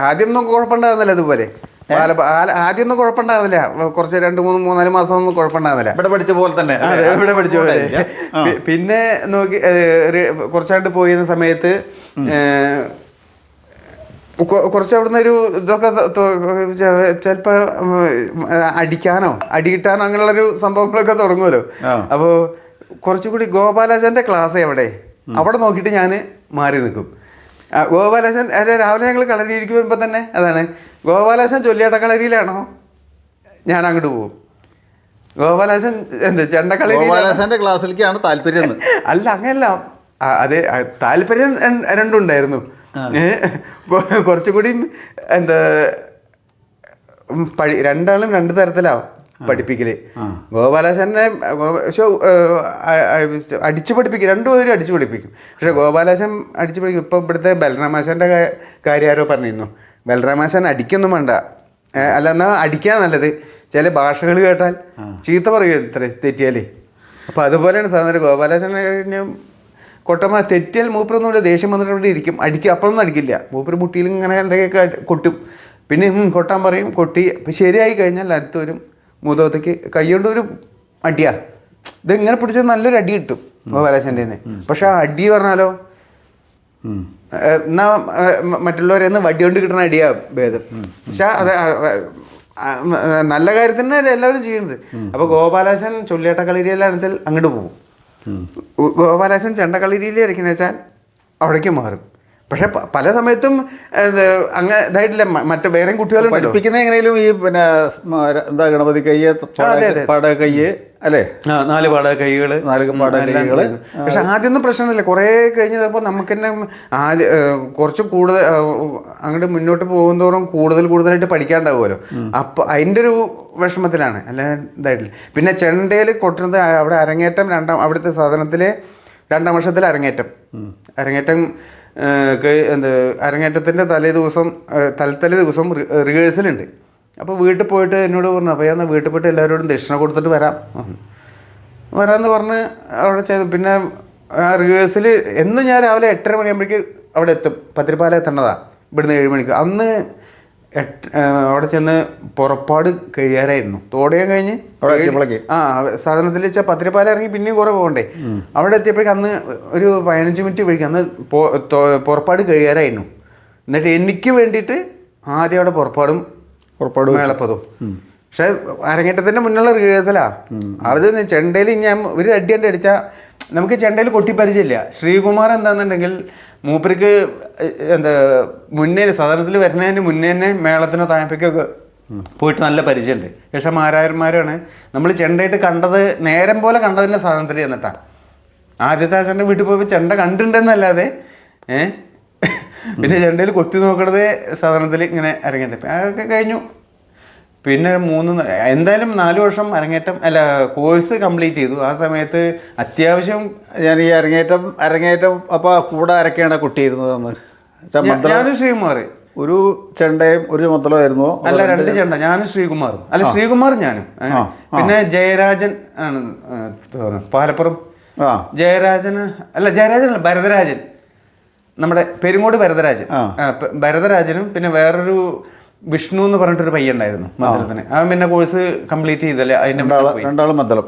ആദ്യമൊന്നും കുഴപ്പമുണ്ടായിരുന്നില്ല. ഇതുപോലെ ആദ്യമൊന്നും കുഴപ്പമുണ്ടായിരുന്നില്ല. കുറച്ച് 2-3-4 മാസം ഒന്നും കുഴപ്പമുണ്ടായിരുന്നില്ല. ഇവിടെ പഠിച്ച പോലെ തന്നെ ഇവിടെ പഠിച്ച പോലെ. പിന്നെ നോക്കി കുറച്ചായിട്ട് പോയിരുന്ന സമയത്ത് കുറച്ച് അവിടുന്ന് ഒരു ഇതൊക്കെ ചിലപ്പോൾ അടി കിട്ടാനോ അങ്ങനെയുള്ളൊരു സംഭവങ്ങളൊക്കെ തുടങ്ങുമല്ലോ. അപ്പോൾ കുറച്ചുകൂടി ഗോപാലാശാൻ്റെ ക്ലാസ് അവിടെ നോക്കിയിട്ട് ഞാൻ മാറി നിൽക്കും. ഗോപാലാശാൻ രാവിലെ ഞങ്ങൾ കളരിയിരിക്കുമ്പോൾ തന്നെ അതാണ്, ഗോപാലാശാൻ ചൊല്ലിയാട്ട കളരിയിലാണോ ഞാൻ അങ്ങോട്ട് പോകും. ഗോപാലാശാൻ ചെണ്ടക്കളരി, ഗോപാലാശാന്റെ ക്ലാസ്സിലേക്കാണ് താല്പര്യം? അല്ല, അങ്ങനെയല്ല. അതെ, താല്പര്യം രണ്ടുണ്ടായിരുന്നു. കുറച്ചും കൂടി രണ്ടാളും രണ്ട് തരത്തിലാവും പഠിപ്പിക്കല്. ഗോപാലാശാനെ അടിച്ചു പഠിപ്പിക്കും, രണ്ടുപേരും അടിച്ചു പഠിപ്പിക്കും. പക്ഷെ ഗോപാലാശാൻ അടിച്ചു പഠിക്കും. ഇപ്പൊ ഇവിടുത്തെ ബലരാമാശാന്റെ കാര്യം ആരോ പറഞ്ഞിരുന്നു, ബലരാമാശാൻ അടിക്കൊന്നും വേണ്ട, അല്ല എന്നാ അടിക്കാൻ നല്ലത്, ചില ഭാഷകൾ കേട്ടാൽ ചീത്ത പറയുക ഇത്ര തെറ്റിയാലേ. അപ്പൊ അതുപോലെയാണ് സാധാരണ ഗോപാലാശാൻ കൊട്ടമ്മ തെറ്റിയാൽ മൂപ്പരൊന്നുമില്ല, ദേഷ്യം വന്നിട്ട് ഇവിടെ ഇരിക്കും. അപ്പോഴൊന്നും അടിക്കില്ല. മൂപ്പര് മുട്ടിയിൽ ഇങ്ങനെ എന്തൊക്കെയൊക്കെ കൊട്ടും. പിന്നെ കൊട്ടാൻ പറയും, കൊട്ടി ശരിയായി കഴിഞ്ഞാൽ അടുത്തൊരു മുഖത്തേക്ക് കൈകൊണ്ട് ഒരു അടിയാ. ഇതിങ്ങനെ പിടിച്ചാൽ നല്ലൊരു അടി കിട്ടും ഗോപാലാശാൻ്റെ. പക്ഷെ ആ അടി പറഞ്ഞാലോ എന്നാ മറ്റുള്ളവരെന്ന് വടി കൊണ്ട് കിട്ടുന്ന അടിയാ ഭേദം. പക്ഷെ അത് നല്ല കാര്യത്തിന് എല്ലാവരും ചെയ്യുന്നത്. അപ്പോൾ ഗോപാലാശാൻ ചൊല്ലിയാട്ട കളരിയിലാണെന്ന് വെച്ചാൽ അങ്ങോട്ട് പോകും. ഗോപാലാശാൻ ചെണ്ടക്കളരിയിൽ ഇരിക്കുന്ന വെച്ചാൽ അവിടേക്ക് മാറും. പക്ഷെ പല സമയത്തും അങ്ങനെ ഇതായിട്ടില്ല. മറ്റു വേറെയും കുട്ടികളുണ്ടല്ലോ പഠിപ്പിക്കുന്ന എങ്ങനെയും ഈ പിന്നെ എന്താ ഗണപതി കയ്യ്, പാടക കയ്യ് അല്ലേ, 4 പാടക കൈകള്, 4 പാടക കൈകള്. പക്ഷെ ആദ്യമൊന്നും പ്രശ്നമില്ല. കുറേ കഴിഞ്ഞപ്പോൾ നമുക്ക് തന്നെ കുറച്ച് കൂടുതൽ അങ്ങോട്ട് മുന്നോട്ട് പോകുന്തോറും കൂടുതലായിട്ട് പഠിക്കാണ്ടാവുമല്ലോ. അപ്പം അതിൻ്റെ ഒരു വിഷമത്തിലാണ്, അല്ല ഇതായിട്ടില്ല. പിന്നെ ചെണ്ടയിൽ കൊട്ടുന്നത് അവിടെ അരങ്ങേറ്റം അവിടുത്തെ സാധനത്തിലെ 2-ാം വർഷത്തിലെ അരങ്ങേറ്റം അരങ്ങേറ്റത്തിൻ്റെ തലേ ദിവസം റിഹേഴ്സലുണ്ട്. അപ്പോൾ വീട്ടിൽ പോയിട്ട് എന്നോട് പറഞ്ഞു, അപ്പോൾ ഞാൻ വീട്ടിൽ പോയിട്ട് എല്ലാവരോടും ദക്ഷിണ കൊടുത്തിട്ട് വരാമെന്ന് പറഞ്ഞ് അവിടെ ചെയ്തു. പിന്നെ ആ റിഹേഴ്സൽ എന്നും ഞാൻ രാവിലെ 8:30 മണിയാകുമ്പോഴേക്ക് അവിടെ എത്തും. പത്തിരിപ്പാല എത്തേണ്ടതാണ് ഇവിടുന്ന് 7 മണിക്ക്. അന്ന് അവിടെ ചെന്ന് പുറപ്പാട് കഴിയാറായിരുന്നു. തോടയം കഴിഞ്ഞ് സാധനത്തിൽ വെച്ചാൽ പത്തിരിപ്പാല ഇറങ്ങി പിന്നെയും കുറേ പോകണ്ടേ. അവിടെ എത്തിയപ്പോഴേക്കും അന്ന് ഒരു 15 മിനിറ്റ് വഴിക്കും അന്ന് പുറപ്പാട് കഴിയാറായിരുന്നു. എന്നിട്ട് എനിക്ക് വേണ്ടിയിട്ട് ആദ്യം അവിടെ പുറപ്പാട് മേളപ്പതും. പക്ഷെ അരങ്ങേറ്റത്തിൻ്റെ മുന്നുള്ള റിഹേഴ്സലാ. അത് ചെണ്ടയിൽ ഞാൻ ഒരു അടിയൻ്റെ അടിച്ചാൽ നമുക്ക് ചെണ്ടയിൽ കൊട്ടി പരിചയമില്ല. ശ്രീകുമാർ എന്താണെന്നുണ്ടെങ്കിൽ മൂപ്പർക്ക് മുന്നേ സാധാരണത്തിൽ വരുന്നതിന് മുന്നേ തന്നെ മേളത്തിനോ താഴത്തേക്കൊക്കെ പോയിട്ട് നല്ല പരിചയമുണ്ട്. പക്ഷെ മാരായന്മാരാണ് നമ്മൾ ചെണ്ടയിട്ട് കണ്ടത്, നേരം പോലെ കണ്ടതിൻ്റെ സാധനത്തിൽ ചെന്നിട്ടാണ്. ആദ്യത്തെ ആശാൻ്റെ വീട്ടിൽ പോയപ്പോൾ ചെണ്ട കണ്ടിട്ടുണ്ടെന്നല്ലാതെ പിന്നെ ചെണ്ടയിൽ കൊട്ടി നോക്കണത് സാധനത്തിൽ ഇങ്ങനെ അരങ്ങേറ്റം അതൊക്കെ കഴിഞ്ഞു. പിന്നെ 4 വർഷം കോഴ്സ് കംപ്ലീറ്റ് ചെയ്തു. ആ സമയത്ത് അത്യാവശ്യം ഞാൻ ഈ അരങ്ങേറ്റം അപ്പോൾ കൂടെ ആരൊക്കെയാണ് കൊട്ടിയിരുന്നതെന്ന്? ഞാനും ശ്രീകുമാർ. ഒരു ചെണ്ടയും ഒരു മദ്ദളമായിരുന്നോ? അല്ല, 2 ചെണ്ട. ഞാനും ശ്രീകുമാറും. ശ്രീകുമാറും ഞാനും. പിന്നെ ജയരാജൻ ആണ് പാലപ്പുറം. ജയരാജൻ ഭരതരാജൻ, നമ്മുടെ പെരുങ്ങോട് ഭരതരാജനും പിന്നെ വേറൊരു വിഷ്ണു എന്ന് പറഞ്ഞിട്ടൊരു പയ്യുണ്ടായിരുന്നു മദ്ദളത്തിന്. അവൻ പിന്നെ കോഴ്സ് കംപ്ലീറ്റ് ചെയ്തല്ലേ. അതിന്റെ 2 മദ്ദളം.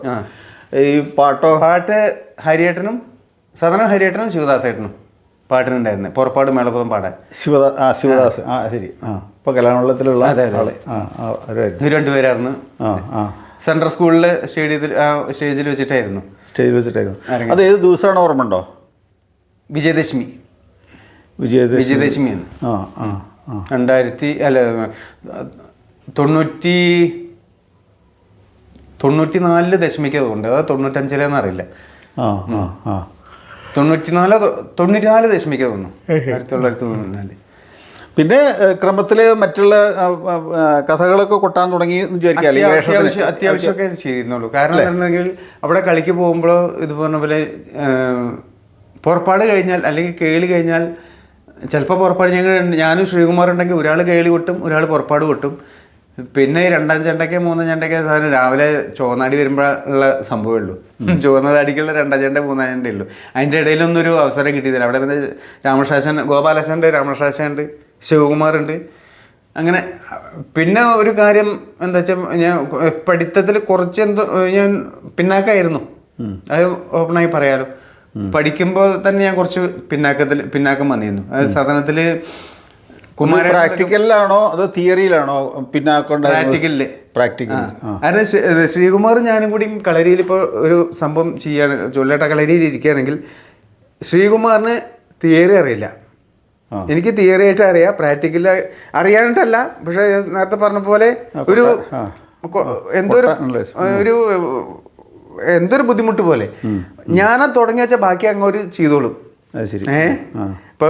ഈ പാട്ട് ഹരിയേട്ടനും സാധാരണ ഹരിയേട്ടനും ശിവദാസേട്ടനും പാട്ടിനുണ്ടായിരുന്നു. പുറപ്പാട് മേളപ്പദം പാടാൻ ശിവദാസ്. ശരി. ഇപ്പൊ കലാമണ്ഡലത്തിലുള്ള ഇവർ 2 പേരായിരുന്നു. സെൻട്രൽ സ്കൂളിലെ സ്റ്റേജിൽ വെച്ചിട്ടായിരുന്നു. അത് ഏത് ദിവസമാണ് ഓർമ്മ ഉണ്ടോ? വിജയദശമിയാണ്. 94 ദശമിക്ക് അതുകൊണ്ട്, അത് 95 അറിയില്ല. 94 ദശമിക്ക് തോന്നുന്നു, 1994. പിന്നെ ക്രമത്തില് മറ്റുള്ള കഥകളൊക്കെ കൊട്ടാൻ തുടങ്ങി അത്യാവശ്യമൊക്കെ ചെയ്യുന്നുള്ളൂ. കാരണം എന്താണെങ്കിൽ അവിടെ കളിക്ക് പോകുമ്പോൾ ഇത് പറഞ്ഞ പോലെ പുറപ്പാട് കഴിഞ്ഞാൽ അല്ലെങ്കിൽ കേളി കഴിഞ്ഞാൽ ചിലപ്പോൾ പുറപ്പാട് ഞാനും ശ്രീകുമാർ ഉണ്ടെങ്കിൽ ഒരാൾ കേളി കൊട്ടും, ഒരാൾ പുറപ്പാട് കൊട്ടും. പിന്നെ 2-ാം ചെണ്ടയ്ക്ക് 3-ാം ചെണ്ടയ്ക്ക് സാധനം രാവിലെ ചോന്നാടി വരുമ്പോഴുള്ള സംഭവമേ ഉള്ളൂ. ചുവന്നതാടിക്കുള്ള 2-ാം ചെണ്ട 3-ാം ചെണ്ടേ ഉള്ളൂ. അതിൻ്റെ ഇടയിലൊന്നും ഒരു അവസരം കിട്ടിയതില്ല. അവിടെ പിന്നെ രാമശാശൻ, ഗോപാലശാനുണ്ട്, രാമശാശനുണ്ട്, ശിവകുമാറുണ്ട്. അങ്ങനെ പിന്നെ ഒരു കാര്യം എന്താ വെച്ചാൽ ഞാൻ പഠിത്തത്തിൽ കുറച്ച് ഞാൻ പിന്നാക്കമായിരുന്നു. അത് ഓപ്പണായി പറയാലോ. പഠിക്കുമ്പോൾ തന്നെ ഞാൻ കുറച്ച് പിന്നാക്കം വന്നിരുന്നു. അത് സാധനത്തില് പ്രാക്ടിക്കലിലാണോ അതോ തിയറിയിലാണോ പിന്നാക്കം? പ്രാക്ടിക്കൽ. കാരണം ശ്രീകുമാർ ഞാനും കൂടി കളരിയിൽ ഇപ്പോൾ ഒരു സംഭവം ചെയ്യാണ്, ചൊല്ലേട്ട കളരിയിൽ ഇരിക്കുകയാണെങ്കിൽ ശ്രീകുമാറിന് തിയറി അറിയില്ല, എനിക്ക് തിയറി ആയിട്ട് അറിയാം. പ്രാക്ടിക്കൽ അറിയാനിട്ടല്ല, പക്ഷെ നേരത്തെ പറഞ്ഞ പോലെ എന്തൊരു ബുദ്ധിമുട്ട് പോലെ ഞാനാ തുടങ്ങി വെച്ചാൽ ബാക്കി അങ്ങോട്ട് ചെയ്തോളും. ഇപ്പൊ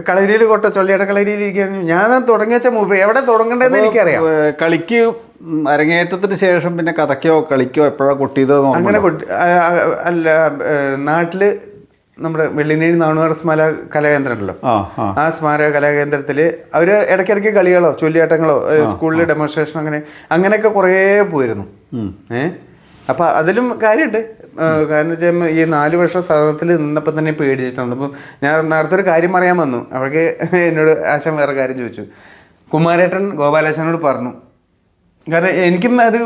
കളരിയിൽ ചൊല്ലിയുടെ കളരിയിൽ ഇരിക്കാൻ ഞാനാ തുടങ്ങി വെച്ച മൂവ് എവിടെ തുടങ്ങണ്ടെന്ന് എനിക്കറിയാം. കളിക്ക് അരങ്ങേറ്റത്തിന് ശേഷം പിന്നെ കഥയ്ക്കോ കളിക്കോ എപ്പോഴാ കൊട്ടിയത്? അങ്ങനെ അല്ല, നാട്ടില് നമ്മുടെ വെള്ളിനേഴി നാണുവാർ സ്മാരക കലാകേന്ദ്രം ഉണ്ടല്ലോ, ആ സ്മാരക കലാകേന്ദ്രത്തിൽ അവർ ഇടയ്ക്കിടയ്ക്ക് കളികളോ ചൊല്ലിയാട്ടങ്ങളോ സ്കൂളിൽ ഡെമോൺസ്ട്രേഷൻ അങ്ങനെയൊക്കെ കുറേ പോയിരുന്നു. അപ്പം അതിലും കാര്യമുണ്ട്. കാരണം വെച്ചാൽ ഈ 4 വർഷം സാധനത്തിൽ നിന്നപ്പോൾ തന്നെ പേടിച്ചിട്ടുണ്ട്. അപ്പം ഞാൻ നേരത്തെ ഒരു കാര്യം പറയാൻ വന്നു, അവർക്ക് എന്നോട് ആശാൻ വേറെ കാര്യം ചോദിച്ചു. കുമാരേട്ടൻ ഗോപാലാശാനോട് പറഞ്ഞു, കാരണം എനിക്കും അത്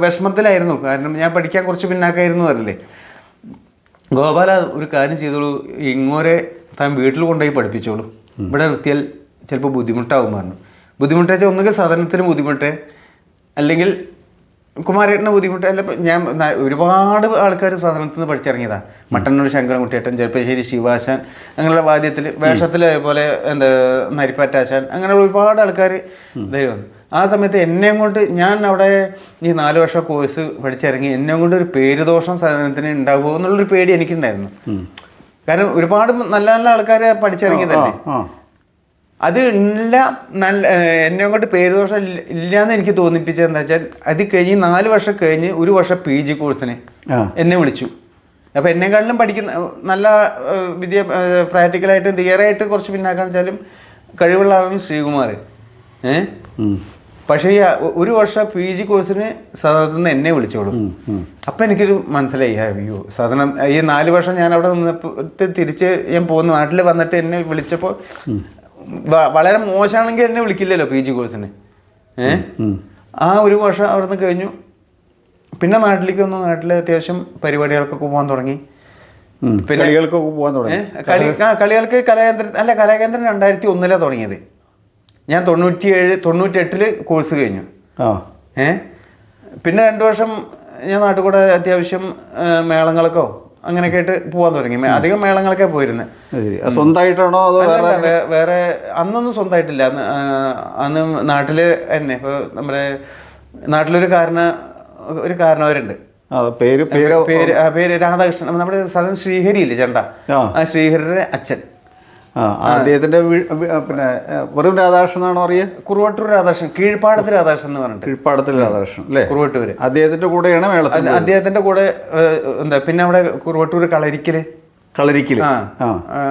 വിഷമത്തിലായിരുന്നു. കാരണം ഞാൻ പഠിക്കാൻ കുറച്ച് പിന്നാക്കായിരുന്നു അറിയില്ലേ. ഗോപാല ഒരു കാര്യം ചെയ്തോളൂ, ഇങ്ങോരെ താൻ വീട്ടിൽ കൊണ്ടുപോയി പഠിപ്പിച്ചോളൂ, ഇവിടെ നിർത്തിയാൽ ചിലപ്പോൾ ബുദ്ധിമുട്ടാവും പറഞ്ഞു. ബുദ്ധിമുട്ടാച്ചാൽ ഒന്നുകിൽ സാധനത്തിന് ബുദ്ധിമുട്ട്, അല്ലെങ്കിൽ കുമാരേട്ടന് ബുദ്ധിമുട്ട് അല്ല. ഞാൻ ഒരുപാട് ആൾക്കാർ സാധനത്തിൽ നിന്ന് പഠിച്ചിറങ്ങിയതാണ്. മട്ടന്നൂർ ശങ്കരൻകുട്ടിയേട്ടൻ, ചെറുപ്പശ്ശേരി ശിവാശാൻ, അങ്ങനെയുള്ള വാദ്യത്തിൽ വേഷത്തിൽ, അതുപോലെ എന്താ നരിപ്പാറ്റാശാൻ, അങ്ങനെയുള്ള ഒരുപാട് ആൾക്കാർ ദൈവം. ആ സമയത്ത് എന്നെയും കൊണ്ട്, ഞാൻ അവിടെ ഈ 4 വർഷം കോഴ്സ് പഠിച്ചിറങ്ങി, എന്നെയും കൊണ്ട് ഒരു പേരുദോഷം സാധനത്തിന് ഉണ്ടാകുമോ എന്നുള്ളൊരു പേടി എനിക്കുണ്ടായിരുന്നു. കാരണം ഒരുപാട് നല്ല നല്ല ആൾക്കാർ പഠിച്ചിറങ്ങിയതല്ലേ. അത് ഇല്ല, നല്ല എന്നെ കൊണ്ട് പേരുദോഷം ഇല്ലയെന്ന് എനിക്ക് തോന്നിപ്പിച്ചത് എന്താ വെച്ചാൽ, അത് കഴിഞ്ഞ് 4 വർഷം കഴിഞ്ഞ് 1 വർഷം PG കോഴ്സിന് എന്നെ വിളിച്ചു. അപ്പോൾ എന്നെക്കാട്ടിലും പഠിക്കുന്ന നല്ല പ്രാക്ടിക്കലായിട്ടും തിയറായിട്ട് കുറച്ച് പിന്നാക്കാന്ന് വെച്ചാലും കഴിവുള്ള ആളാണ് ശ്രീകുമാർ. പക്ഷേ ഈ 1 വർഷം PG കോഴ്സിന് സദനത്തിൽ നിന്ന് എന്നെ വിളിച്ചോളൂ. അപ്പം എനിക്കൊരു മനസ്സിലായി, അയ്യോ സദനം ഈ 4 വർഷം ഞാൻ അവിടെ നിന്നിട്ട് തിരിച്ച് ഞാൻ പോകുന്ന നാട്ടിൽ വന്നിട്ട് എന്നെ വിളിച്ചപ്പോൾ വളരെ മോശമാണെങ്കിൽ എന്നെ വിളിക്കില്ലല്ലോ PG കോഴ്സിന്. ആ 1 വർഷം അവിടെ നിന്ന് കഴിഞ്ഞു. പിന്നെ നാട്ടിലേക്ക് വന്നു. നാട്ടിൽ അത്യാവശ്യം പരിപാടികൾക്കൊക്കെ പോകാൻ തുടങ്ങി. പിന്നെ കളികൾക്കൊക്കെ പോകാൻ തുടങ്ങി. കളികൾക്ക് കലാകേന്ദ്രം 2001 തുടങ്ങിയത്. ഞാൻ 98 കോഴ്സ് കഴിഞ്ഞു. പിന്നെ 2 വർഷം ഞാൻ നാട്ടിൽ കൂടെ അത്യാവശ്യം മേളങ്ങൾക്കോ അങ്ങനെയൊക്കെ ആയിട്ട് പോകാൻ തുടങ്ങി. അധികം മേളങ്ങളൊക്കെ പോയിരുന്നത്. സ്വന്തമായിട്ടാണോ അതോ വേറെ? അന്നൊന്നും സ്വന്തമായിട്ടില്ല. അന്ന് നാട്ടിൽ തന്നെ ഇപ്പോൾ നമ്മുടെ നാട്ടിലൊരു കാരണവരുണ്ട്. പേര് രാധാകൃഷ്ണൻ. നമ്മുടെ സ്ഥലം ശ്രീഹരി ഇല്ലേ ചേട്ടാ, ആ ശ്രീഹരിയുടെ അച്ഛൻ. അദ്ദേഹത്തിന്റെ പിന്നെ വെറും രാധാകൃഷ്ണൻ എന്നാണോ അറിയാം? കുറുവട്ടൂർ രാധാകൃഷ്ണൻ, കീഴ്പ്പാടത്ത് രാധാകൃഷ്ണൻ എന്ന് പറഞ്ഞിട്ട്. കീഴ്പ്പാടത്തിൽ രാധാകൃഷ്ണൻ അല്ലേ? കുറുവട്ടൂര്. അദ്ദേഹത്തിന്റെ കൂടെയാണ് മേളത്തിൽ. അദ്ദേഹത്തിന്റെ കൂടെ എന്താ പിന്നെ അവിടെ കുറുവട്ടൂർ കളരിക്കല്.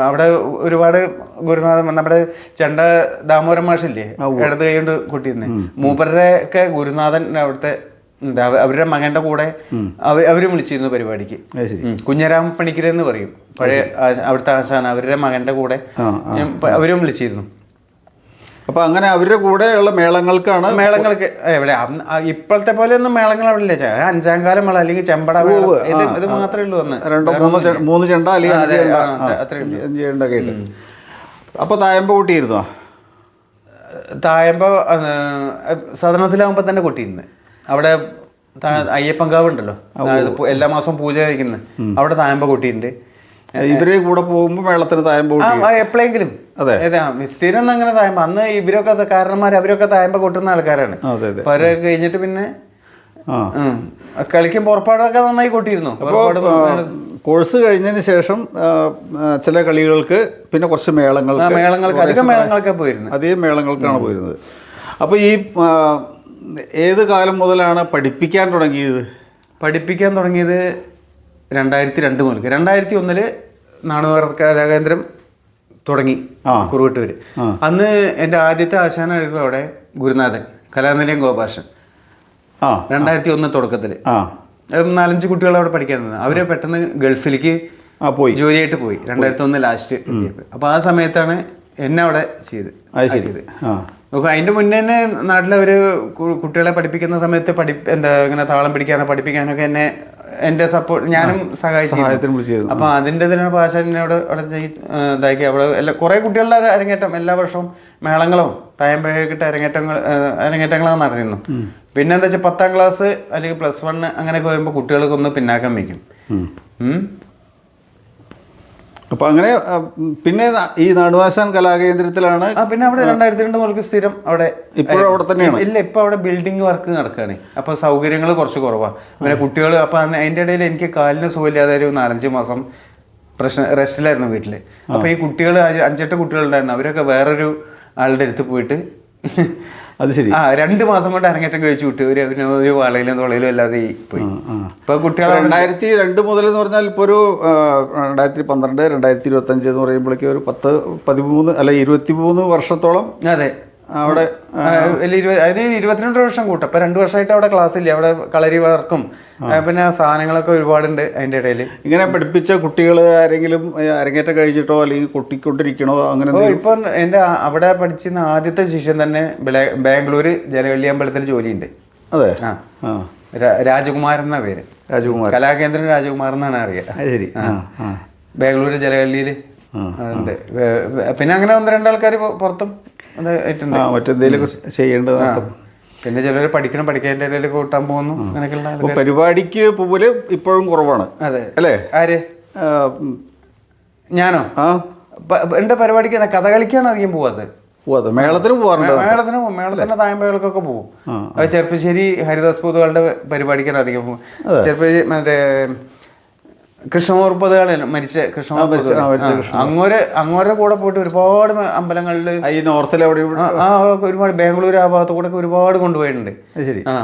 അവിടെ ഒരുപാട് ഗുരുനാഥൻ, നമ്മുടെ ചെണ്ട ദാമോദരൻ മാഷില്ലേ, ഇടത് കൈ കൊണ്ട് കൊട്ടിയിരുന്നേ, മൂപ്പരുടെ ഒക്കെ ഗുരുനാഥൻ അവിടുത്തെ അവരുടെ മകന്റെ കൂടെ അവരും വിളിച്ചിരുന്നു പരിപാടിക്ക്. കുഞ്ഞരാം പണിക്കരെന്ന് പറയും, പഴയ അവിടുത്തെ ആശാൻ. അവരുടെ മകന്റെ കൂടെ അവരും വിളിച്ചിരുന്നു. അപ്പൊ അങ്ങനെ അവരുടെ കൂടെയുള്ള മേളങ്ങൾക്ക് എവിടെ ഇപ്പോഴത്തെ പോലെ ഒന്നും മേളങ്ങൾ അവിടെ ഇല്ല. 5ാം കാലം മേള അല്ലെങ്കിൽ ചെമ്പട ഇത് മാത്രമേ ഉള്ളൂ. 2-3 ചെണ്ട അല്ലെങ്കിൽ 5 ചെണ്ട ഒക്കെ ഉണ്ട്. അപ്പൊ തായമ്പ കൂട്ടിയിരുന്നോ? തായമ്പ സദനത്തിലാകുമ്പോ തന്നെ കൊട്ടിയിരുന്നു. അവിടെ അയ്യപ്പൻകാവ് ഉണ്ടല്ലോ, എല്ലാ മാസവും പൂജ കഴിക്കുന്നത്, അവിടെ തായമ്പ കൊട്ടിയിട്ടുണ്ട്. ഇവരെ കൂടെ പോകുമ്പോൾ മേളത്തിന് തായമ്പ എപ്പോഴെങ്കിലും. അതെ, സ്ഥിരം അങ്ങനെ തായമ്പ. അന്ന് ഇവരൊക്കെ കാരണന്മാർ, അവരൊക്കെ തായമ്പ കൊട്ടുന്ന ആൾക്കാരാണ്. അപ്പൊ അവരെ കഴിഞ്ഞിട്ട് പിന്നെ കളിക്കുമ്പോൾ പുറപ്പാടൊക്കെ നന്നായി കൊട്ടിയിരുന്നു. കോഴ്സ് കഴിഞ്ഞതിന് ശേഷം ചില കളികൾക്ക് പിന്നെ കുറച്ച് മേളങ്ങൾക്ക് അധികം മേളങ്ങൾക്ക് പോയിരുന്നു. അധികം മേളങ്ങൾക്കാണ് പോയിരുന്നത്. അപ്പോൾ ഈ ഏത് കാലം മുതലാണ് പഠിപ്പിക്കാൻ തുടങ്ങിയത്? 2002 മുതൽ. 2001 നാണുവാർ കലാകേന്ദ്രം തുടങ്ങി കുറുവട്ടൂര്. അന്ന് എൻ്റെ ആദ്യത്തെ ആശാനായിരുന്നു അവിടെ ഗുരുനാഥൻ, കലാനിലയം ഗോപാഷൻ. 2001 തുടക്കത്തിൽ 4-5 കുട്ടികൾ അവിടെ പഠിക്കാൻ നിന്ന്. അവരെ പെട്ടെന്ന് ഗൾഫിലേക്ക് ജോലിയായിട്ട് പോയി 2001 ലാസ്റ്റ്. അപ്പോൾ ആ സമയത്താണ് എന്നെ അവിടെ ചെയ്ത്. നോക്കുക, അതിൻ്റെ മുന്നേ തന്നെ നാട്ടിലവർ കുട്ടികളെ പഠിപ്പിക്കുന്ന സമയത്ത് ഇങ്ങനെ താളം പഠിപ്പിക്കാനൊക്കെ എൻ്റെ സപ്പോർട്ട് ഞാനും സഹായിച്ചിരുന്നു. അപ്പോൾ അതിൻ്റെ തന്നെ ഭാഷ എന്നെ അവിടെ ഇതാക്കി. അവിടെ കുറേ കുട്ടികളുടെ അരങ്ങേറ്റം എല്ലാ വർഷവും മേളങ്ങളും തായമ്പഴക്കിട്ട് അരങ്ങേറ്റങ്ങളൊക്കെ നടന്നിരുന്നു. പിന്നെ എന്താ വെച്ചാൽ 10ാം ക്ലാസ് അല്ലെങ്കിൽ +1 അങ്ങനെയൊക്കെ വരുമ്പോൾ കുട്ടികൾക്കൊന്ന് പിന്നാക്കം വയ്ക്കും. അപ്പൊ അങ്ങനെ പിന്നെ ഈ നാടുവാശാൻ കലാകേന്ദ്രത്തിലാണ്. പിന്നെ അവിടെ 2002 മുതൽ സ്ഥിരം അവിടെ. ഇപ്പോഴും അവിടെ തന്നെയാണ്? ഇല്ല, ഇപ്പൊ അവിടെ ബിൽഡിംഗ് വർക്ക് നടക്കുകയാണ്. അപ്പൊ സൗകര്യങ്ങൾ കുറച്ച് കുറവാണ്. പിന്നെ കുട്ടികൾ അപ്പൊ അതിന്റെ ഇടയിൽ എനിക്ക് കാലിന് സുഖമില്ലാതെ ഒരു 4-5 മാസം റെസ്റ്റിലായിരുന്നു വീട്ടില്. അപ്പൊ ഈ കുട്ടികൾ 5-8 കുട്ടികളുണ്ടായിരുന്നു. അവരൊക്കെ വേറൊരു ആളുടെ അടുത്ത് പോയിട്ട് അത് ശരി 2 മാസം കൊണ്ട് അരങ്ങേറ്റം കഴിച്ചു വിട്ടു. ഒരു വളയിലും തുളയിലും അല്ലാതെ പോയി. ഇപ്പൊ കുട്ടികൾ 2002 മുതൽ എന്ന് പറഞ്ഞാൽ ഇപ്പൊ ഒരു 2012 2025 എന്ന് പറയുമ്പോഴേക്കും ഒരു 13 അല്ല 23 വർഷത്തോളം. അതെ, അവിടെ അതിന് 22 വർഷം കൂട്ടും. ഇപ്പൊ 2 വർഷമായിട്ട് അവിടെ ക്ലാസ് ഇല്ല. അവിടെ കളരി വർക്കും പിന്നെ സാധനങ്ങളൊക്കെ ഒരുപാടുണ്ട് അതിന്റെ ഇടയിൽ. ഇങ്ങനെ പഠിപ്പിച്ച കുട്ടികൾ ആരെങ്കിലും അരങ്ങേറ്റം കഴിച്ചിട്ടോ അല്ലെങ്കിൽ കൊട്ടിക്കൊണ്ടിരിക്കണോ അങ്ങനെ? ഇപ്പൊ എന്റെ അവിടെ പഠിച്ചിരുന്ന ആദ്യത്തെ ശിഷ്യൻ തന്നെ ബാംഗ്ലൂർ ജലവള്ളി അമ്പലത്തിൽ ജോലിയുണ്ട്. അതെ, രാജകുമാരൻ എന്ന പേര്. രാജകുമാർ കലാകേന്ദ്രം രാജകുമാർ എന്നാണ് അറിയാം. ശരി. ബാംഗ്ലൂർ ജലവള്ളിയിൽ ഉണ്ട്. പിന്നെ അങ്ങനെ 1-2 ആൾക്കാർ പുറത്തും മറ്റെന്തെങ്കിലുമൊക്കെ ചെയ്യേണ്ടത്. പിന്നെ ചിലർ പഠിക്കാൻ്റെ ഇടയിൽ കൂട്ടാൻ പോകുന്നു അങ്ങനെയൊക്കെയുള്ള അപ്പോൾ പരിപാടിക്ക് പോലും ഇപ്പോഴും കുറവാണ്. അതെ അല്ലേ? ആര്? ഞാനോ? എൻ്റെ പരിപാടിക്ക് കഥകളിക്കാണ് അധികം പോവാത്തത്. മേളത്തിന് പോകാറുണ്ട്. മേളത്തിന് തായമ്പകൾക്കൊക്കെ പോകും. ചെറുപ്പശ്ശേരി ഹരിദാസ് പൊതുവാളുടെ പരിപാടിക്കാണ് അധികം പോകും. ചെറുപ്പശ്ശേരി മറ്റേ കൃഷ്ണമൂർപ്പതുകൾ മരിച്ച അങ്ങോരെ കൂടെ പോയിട്ട് ഒരുപാട് അമ്പലങ്ങളിൽ ഈ നോർത്തിലെ ഒരുപാട് ബാംഗ്ലൂർ ആ ഭാഗത്ത് കൂടെ ഒരുപാട് കൊണ്ടുപോയിട്ടുണ്ട്.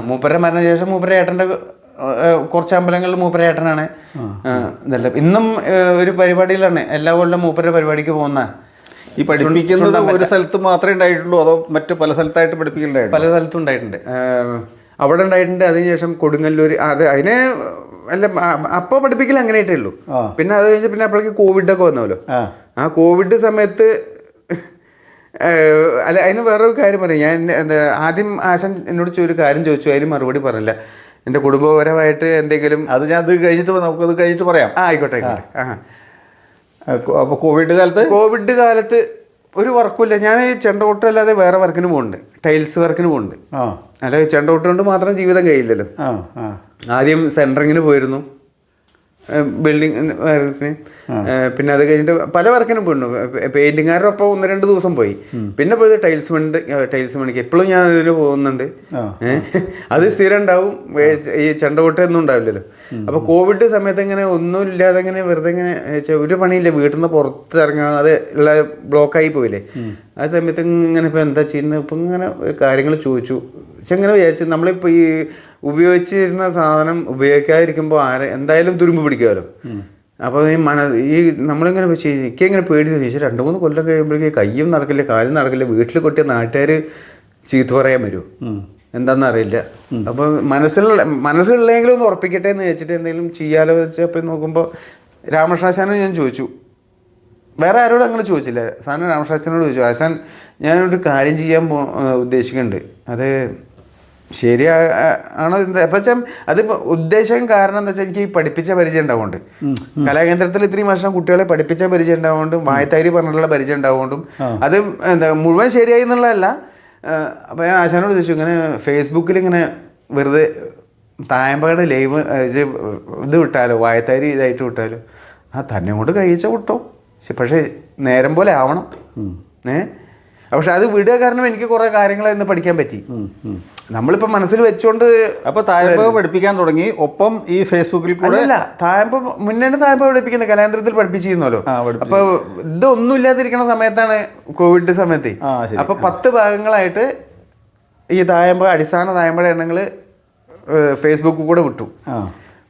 മൂപ്പരുടെ മരണശേഷം മൂപ്പരുടെ ഏട്ടൻ്റെ കുറച്ച് അമ്പലങ്ങളിൽ മൂപ്പരുടെ ഏട്ടനാണ് ഇതെല്ലാം. ഇന്നും ഒരു പരിപാടിയിലാണ് എല്ലാ കൊല്ലം മൂപ്പരുടെ പരിപാടിക്ക് പോകുന്ന. ഈ പഠിപ്പിക്കുന്നത് ഒരു സ്ഥലത്ത് മാത്രമേ ഉണ്ടായിട്ടുള്ളൂ അതോ മറ്റു പല സ്ഥലത്തായിട്ട് പഠിപ്പിക്കുന്നുണ്ടായിരുന്നു? പല സ്ഥലത്തും ഉണ്ടായിട്ടുണ്ട്. അവിടെ ഉണ്ടായിട്ടുണ്ട്. അതിനുശേഷം കൊടുങ്ങല്ലൂർ അതിനെ അല്ല അപ്പോൾ പഠിപ്പിക്കൽ അങ്ങനെയായിട്ടേ ഉള്ളൂ. പിന്നെ അത് കഴിഞ്ഞ് പിന്നെ അപ്പോഴേക്ക് കോവിഡൊക്കെ വന്നല്ലോ. ആ കോവിഡ് സമയത്ത് അല്ല അതിന് വേറൊരു കാര്യം പറയാം. ഞാൻ എന്താ ആദ്യം ആശാൻ എന്നോട് ഒരു കാര്യം ചോദിച്ചു, അതിന് മറുപടി പറഞ്ഞില്ല. എൻ്റെ കുടുംബപരമായിട്ട് എന്തെങ്കിലും അത് ഞാൻ അത് കഴിഞ്ഞിട്ട് നമുക്കത് കഴിഞ്ഞിട്ട് പറയാം. ആയിക്കോട്ടെ. അപ്പോൾ കോവിഡ് കാലത്ത് ഒരു വർക്കുമില്ല. ഞാൻ ചെണ്ടകൊട്ട് അല്ലാതെ വേറെ വർക്കിന് പോകുന്നുണ്ട്, ടൈൽസ് വർക്കിന് പോകുന്നുണ്ട്. അല്ല ചെണ്ടകൊട്ട് കൊണ്ട് മാത്രം ജീവിതം കഴിയില്ലല്ലോ. ആദ്യം സെൻറ്ററിങ്ങിന് പോയിരുന്നു, ബിൽഡിങ് വർക്കിന്. പിന്നെ അത് കഴിഞ്ഞിട്ട് പല വർക്കിനും പോയിരുന്നു. പെയിൻറ്റിങ്ങാരുടെ ഒപ്പം 1-2 ദിവസം പോയി. പിന്നെ പോയത് ടൈൽസ് പണിക്ക്. എപ്പോഴും ഞാൻ ഇതിന് പോകുന്നുണ്ട്. അത് സ്ഥിരം ഉണ്ടാവും. ഈ ചെണ്ടകൊട്ടൊന്നും ഉണ്ടാവില്ലല്ലോ. അപ്പോൾ കോവിഡ് സമയത്ത് ഇങ്ങനെ ഒന്നും ഇല്ലാതെ ഇങ്ങനെ വെറുതെ ഇങ്ങനെ ഒരു പണിയില്ല, വീട്ടിൽ നിന്ന് പുറത്തിറങ്ങാൻ അത് ഉള്ള ബ്ലോക്കായി പോയില്ലേ. ആ സമയത്ത് ഇങ്ങനെ ഇപ്പോൾ എന്താ ചെയ്യുന്നത്, ഇപ്പം ഇങ്ങനെ കാര്യങ്ങൾ ചോദിച്ചു. പക്ഷെ ഇങ്ങനെ വിചാരിച്ചു, നമ്മളിപ്പോൾ ഈ ഉപയോഗിച്ചിരുന്ന സാധനം ഉപയോഗിക്കാതിരിക്കുമ്പോൾ എന്തായാലും തുരുമ്പ് പിടിക്കുമല്ലോ. അപ്പോൾ ഈ നമ്മളിങ്ങനെ വെച്ച് എനിക്കിങ്ങനെ പേടി ചോദിച്ചു. 2-3 കൊല്ലം കഴിയുമ്പോഴേക്ക് കയ്യും നടക്കില്ല, കാലും നടക്കില്ല. വീട്ടിൽ കൊട്ടിയ നാട്ടുകാർ ചീത്ത പറയാൻ വരുമോ എന്താണെന്ന് അറിയില്ല. അപ്പോൾ മനസ്സിലുള്ളെങ്കിലും ഒന്ന് ഉറപ്പിക്കട്ടെ എന്ന് വെച്ചിട്ട് എന്തെങ്കിലും ചെയ്യാലോ വെച്ചാൽ അപ്പോൾ നോക്കുമ്പോൾ രാമകൃഷ്ണാശാനെ ഞാൻ ചോദിച്ചു. വേറെ ആരോടും അങ്ങനെ ചോദിച്ചില്ല. സാധനം രാമകൃഷ്ണാശാനോട് ചോദിച്ചു, ആശാൻ ഞാനൊരു കാര്യം ചെയ്യാൻ ഉദ്ദേശിക്കുന്നുണ്ട്, അത് ശരിയാണോ എന്താ? അപ്പം വെച്ചാൽ അതിപ്പോൾ ഉദ്ദേശം കാരണം എന്താ വെച്ചാൽ എനിക്ക് ഈ പഠിപ്പിച്ച പരിചയം ഉണ്ടാവുകൊണ്ട്, കലാകേന്ദ്രത്തിൽ ഇത്രയും വർഷം കുട്ടികളെ പഠിപ്പിച്ച പരിചയം ഉണ്ടാവുകൊണ്ടും വായത്താരി പറഞ്ഞിട്ടുള്ള പരിചയം ഉണ്ടാവുകൊണ്ടും അത് എന്താ മുഴുവൻ ശരിയായി എന്നുള്ളതല്ല. അപ്പോൾ ഞാൻ ആശാനോട് ചോദിച്ചു, ഇങ്ങനെ ഫേസ്ബുക്കിൽ ഇങ്ങനെ വെറുതെ തായമ്പകയുടെ ലൈവ് ഇത് വിട്ടാലോ, വായത്താരി ഇതായിട്ട് വിട്ടാലോ? തന്നെ കൊണ്ട് കഴിച്ച വിട്ടോ, പക്ഷേ നേരം പോലെ ആവണം. പക്ഷെ അത് വിടുക കാരണം എനിക്ക് കുറേ കാര്യങ്ങൾ ഇന്ന് പഠിക്കാൻ പറ്റി. നമ്മളിപ്പോൾ മനസ്സിൽ വെച്ചുകൊണ്ട് അപ്പോൾ തായമ്പ പഠിപ്പിക്കാൻ തുടങ്ങി. ഒപ്പം ഈ ഫേസ്ബുക്കിൽ കൂടെ അല്ല, തായമ്പ മുന്നേ തായമ്പ പഠിപ്പിക്കുന്നത് കലാകേന്ദ്രത്തിൽ പഠിപ്പിച്ചിരുന്നല്ലോ. അപ്പോൾ ഇതൊന്നും ഇല്ലാതിരിക്കുന്ന സമയത്താണ് കോവിഡ് സമയത്ത്. അപ്പോൾ 10 ഭാഗങ്ങളായിട്ട് ഈ തായമ്പ അടിസ്ഥാന തായമ്പയുടെ എണ്ണങ്ങൾ ഫേസ്ബുക്കിൽ കൂടെ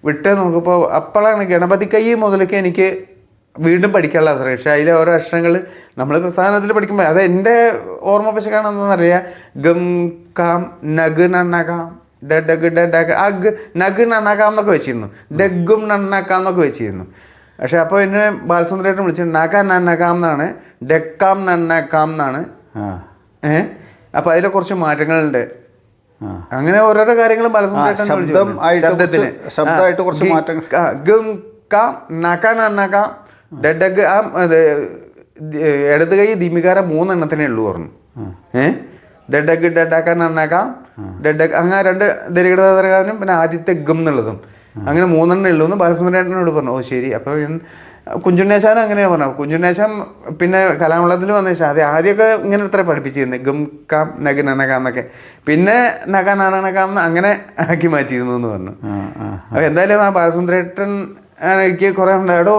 വിട്ട് നോക്കുമ്പോൾ അപ്പോഴാണ് ഗണപതി കൈ മുതലേക്ക് എനിക്ക് വീണ്ടും പഠിക്കാനുള്ള അവസരം. പക്ഷേ അതിലെ ഓരോ അക്ഷരങ്ങൾ നമ്മൾ സാധനത്തിൽ പഠിക്കുമ്പോൾ അത് എൻ്റെ ഓർമ്മ പശക്കാണെന്നറിയാം. ഗം കാം നഗ് നണ്ണകാം ഡഗ് ഡഗ് അഗ് നഗ് നണ്ണകാം എന്നൊക്കെ വെച്ചിരുന്നു, ഡഗും നണ്ണക്കാം എന്നൊക്കെ വെച്ചിരുന്നു. പക്ഷെ അപ്പോൾ എന്നെ ബാലസുന്ദരേട്ടൻ വിളിച്ചത് നക നണ്ണകാം എന്നാണ്, ഡെക്കാം നണ്ണക്കാം എന്നാണ്. അപ്പോൾ അതിലെ കുറച്ച് മാറ്റങ്ങളുണ്ട്. അങ്ങനെ ഓരോരോ കാര്യങ്ങളും ബാലസുന്ദരേട്ടൻ ശബ്ദത്തിന് ശബ്ദമായിട്ട് കുറച്ച് മാറ്റങ്ങൾ. ഗം കാം നക നണ്ണകാം ഡഗ് ഇടത് കൈ ദിമികാര 3 എണ്ണത്തിനേ ഉള്ളൂ പറഞ്ഞു. ഡഗ് ഡഡാക്കാൻ നന്നാക്കാം ഡഗ് അങ്ങനെ 2 ദരികടകാരനും പിന്നെ ആദ്യത്തെ ഗം എന്നുള്ളതും അങ്ങനെ 3 എണ്ണേ ഉള്ളൂ എന്ന് ബാലസുന്ദരേട്ടനോട് പറഞ്ഞു. ഓ ശരി. അപ്പോൾ കുഞ്ചുണ്ണേശാൻ അങ്ങനെയാണ് പറഞ്ഞു. കുഞ്ചുണ്ണേശാൻ പിന്നെ കലാമണ്ഡലത്തിൽ വന്ന ശേഷം ആദ്യമൊക്കെ ഇങ്ങനെ ഇത്ര പഠിപ്പിച്ചിരുന്നത് ഗം കാം നഗ് നനകാം എന്നൊക്കെ, പിന്നെ നക നനകാം എന്ന് അങ്ങനെ ആക്കി മാറ്റിയിരുന്നു എന്ന് പറഞ്ഞു. അപ്പോൾ എന്തായാലും ആ ബാലസുന്ദരേട്ടൻ എനിക്ക് കുറേ ഉണ്ടായിടോ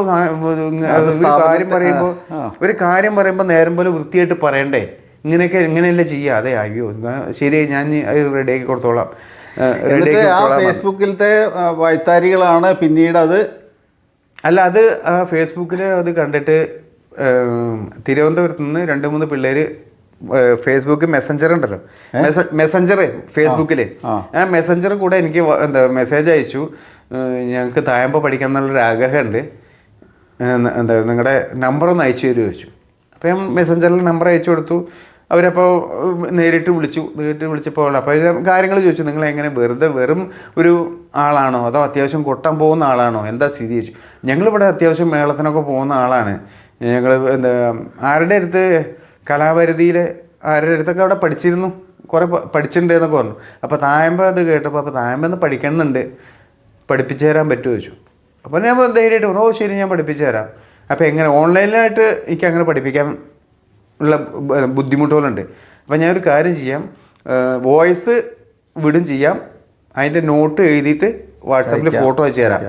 ഒരു കാര്യം പറയുമ്പോൾ നേരം പോലെ വൃത്തിയായിട്ട് പറയണ്ടേ, ഇങ്ങനെയല്ലേ ചെയ്യുക. അതെ അയ്യോ ശരി, ഞാൻ റെഡിയാക്കി കൊടുത്തോളാം. ഫേസ്ബുക്കിലത്തെ വായ്ത്താരികളാണ് പിന്നീട് അത് ഫേസ്ബുക്കിൽ അത് കണ്ടിട്ട് തിരുവനന്തപുരത്ത് നിന്ന് 2-3 പിള്ളേർ ഫേസ്ബുക്ക് മെസ്സഞ്ചർ ഉണ്ടല്ലോ, മെസ്സഞ്ചർ ഫേസ്ബുക്കിൽ ആ മെസ്സഞ്ചർ കൂടെ എനിക്ക് മെസ്സേജ് അയച്ചു. ഞങ്ങൾക്ക് തായമ്പ പഠിക്കാൻ എന്നുള്ളൊരു ആഗ്രഹമുണ്ട്, നിങ്ങളുടെ നമ്പറൊന്ന് അയച്ചു തരുമോ ചോദിച്ചു. അപ്പോൾ ഞാൻ മെസ്സഞ്ചറിൽ നമ്പർ അയച്ചു കൊടുത്തു. അവരപ്പോൾ നേരിട്ട് വിളിച്ചപ്പോൾ അപ്പോൾ ഇത് കാര്യങ്ങൾ ചോദിച്ചു. നിങ്ങളെങ്ങനെ വെറും ഒരു ആളാണോ അതോ അത്യാവശ്യം കൊട്ടാൻ പോകുന്ന ആളാണോ, എന്താ സ്ഥിതി ചോദിച്ചു. ഞങ്ങളിവിടെ അത്യാവശ്യം മേളത്തിനൊക്കെ പോകുന്ന ആളാണ്. ഞങ്ങൾ ആരുടെ അടുത്ത് കലാപരിധിയിൽ ആരുടെ അടുത്തൊക്കെ അവിടെ പഠിച്ചിരുന്നു കുറേ പഠിച്ചിട്ടുണ്ട് എന്നൊക്കെ പറഞ്ഞു. അപ്പോൾ തായമ്പ അത് കേട്ടപ്പോൾ അപ്പോൾ തായമ്പെന്ന് പഠിക്കണമെന്നുണ്ട്, പഠിപ്പിച്ചു തരാൻ പറ്റുമോ ചോദിച്ചു. അപ്പോൾ ഞാൻ ധൈര്യമായിട്ട് പറഞ്ഞു, ഓ ശരി ഞാൻ പഠിപ്പിച്ചു തരാം. അപ്പോൾ എങ്ങനെ ഓൺലൈനിലായിട്ട് എനിക്ക് അങ്ങനെ പഠിപ്പിക്കാൻ ഉള്ള ബുദ്ധിമുട്ടുകളുണ്ട്. അപ്പോൾ ഞാനൊരു കാര്യം ചെയ്യാം, വോയിസ് വിടും ചെയ്യാം, അതിൻ്റെ നോട്ട് എഴുതിയിട്ട് വാട്സാപ്പിൽ ഫോട്ടോ അയച്ചു തരാം.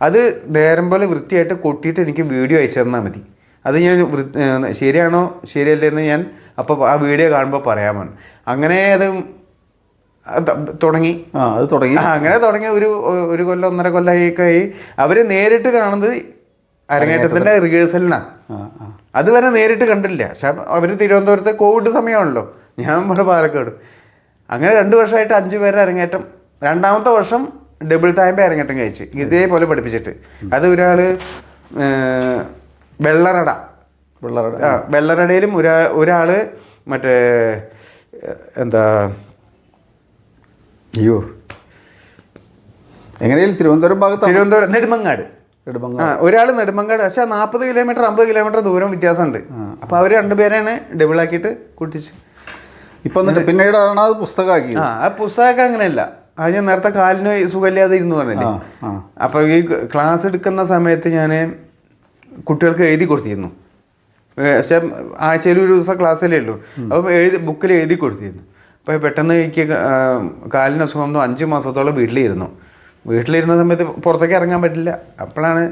അത് നേരം പോലെ വൃത്തിയായിട്ട് കൊട്ടിയിട്ട് എനിക്ക് വീഡിയോ അയച്ചു തന്നാൽ മതി. അത് ഞാൻ ശരിയാണോ ശരിയല്ലേന്ന് ഞാൻ അപ്പോൾ ആ വീഡിയോ കാണുമ്പോൾ പറയാമെന്ന്. അങ്ങനെ അത് തുടങ്ങി. അങ്ങനെ തുടങ്ങി ഒരു കൊല്ലം 1.5 കൊല്ലമായി. അവർ നേരിട്ട് കാണുന്നത് അരങ്ങേറ്റത്തിൻ്റെ റിഹേഴ്സലിനാണ്. അതുവരെ നേരിട്ട് കണ്ടില്ല. പക്ഷെ അവർ തിരുവനന്തപുരത്തെ കോവിഡ് സമയമാണല്ലോ, ഞാൻ ഇവിടെ പാലക്കാട്. അങ്ങനെ 2 വർഷമായിട്ട് 5 പേരെ അരങ്ങേറ്റം. 2ാമത്തെ വർഷം ഡബിൾ തായമ്പ അരങ്ങേറ്റം കഴിച്ച് ഇതേപോലെ പഠിപ്പിച്ചിട്ട്. അത് ഒരാൾ വെള്ളറടയിലും ഒരാൾ മറ്റേ എന്താ എങ്ങനെയും തിരുവനന്തപുരം നെടുമങ്ങാട്. ഒരാൾ നെടുമങ്ങാട്. പക്ഷെ 40 കിലോമീറ്റർ 50 കിലോമീറ്റർ ദൂരം വ്യത്യാസമുണ്ട്. അപ്പോൾ അവർ 2 പേരെയാണ് ഡബിളാക്കിയിട്ട് കൂട്ടിച്ച്. ഇപ്പം എന്നിട്ട് പിന്നീടാണ് അത് പുസ്തകമാക്കി. ആ പുസ്തകമൊക്കെ അങ്ങനെയല്ല. അത് ഞാൻ നേരത്തെ കാലിന് സുഖമില്ലാതെ ഇരുന്ന് പറഞ്ഞില്ലേ, അപ്പോൾ ഈ ക്ലാസ് എടുക്കുന്ന സമയത്ത് ഞാൻ കുട്ടികൾക്ക് എഴുതി കൊടുത്തിരുന്നു. പക്ഷെ ആഴ്ചയിൽ ഒരു ദിവസം ക്ലാസ്സിലേ ഉള്ളൂ. അപ്പോൾ ബുക്കിൽ എഴുതി കൊടുത്തിരുന്നു. അപ്പോൾ പെട്ടെന്ന് എനിക്ക് കാലിന് അസുഖം 5 മാസത്തോളം വീട്ടിലിരുന്ന സമയത്ത് പുറത്തേക്ക് ഇറങ്ങാൻ പറ്റില്ല. അപ്പോഴാണ്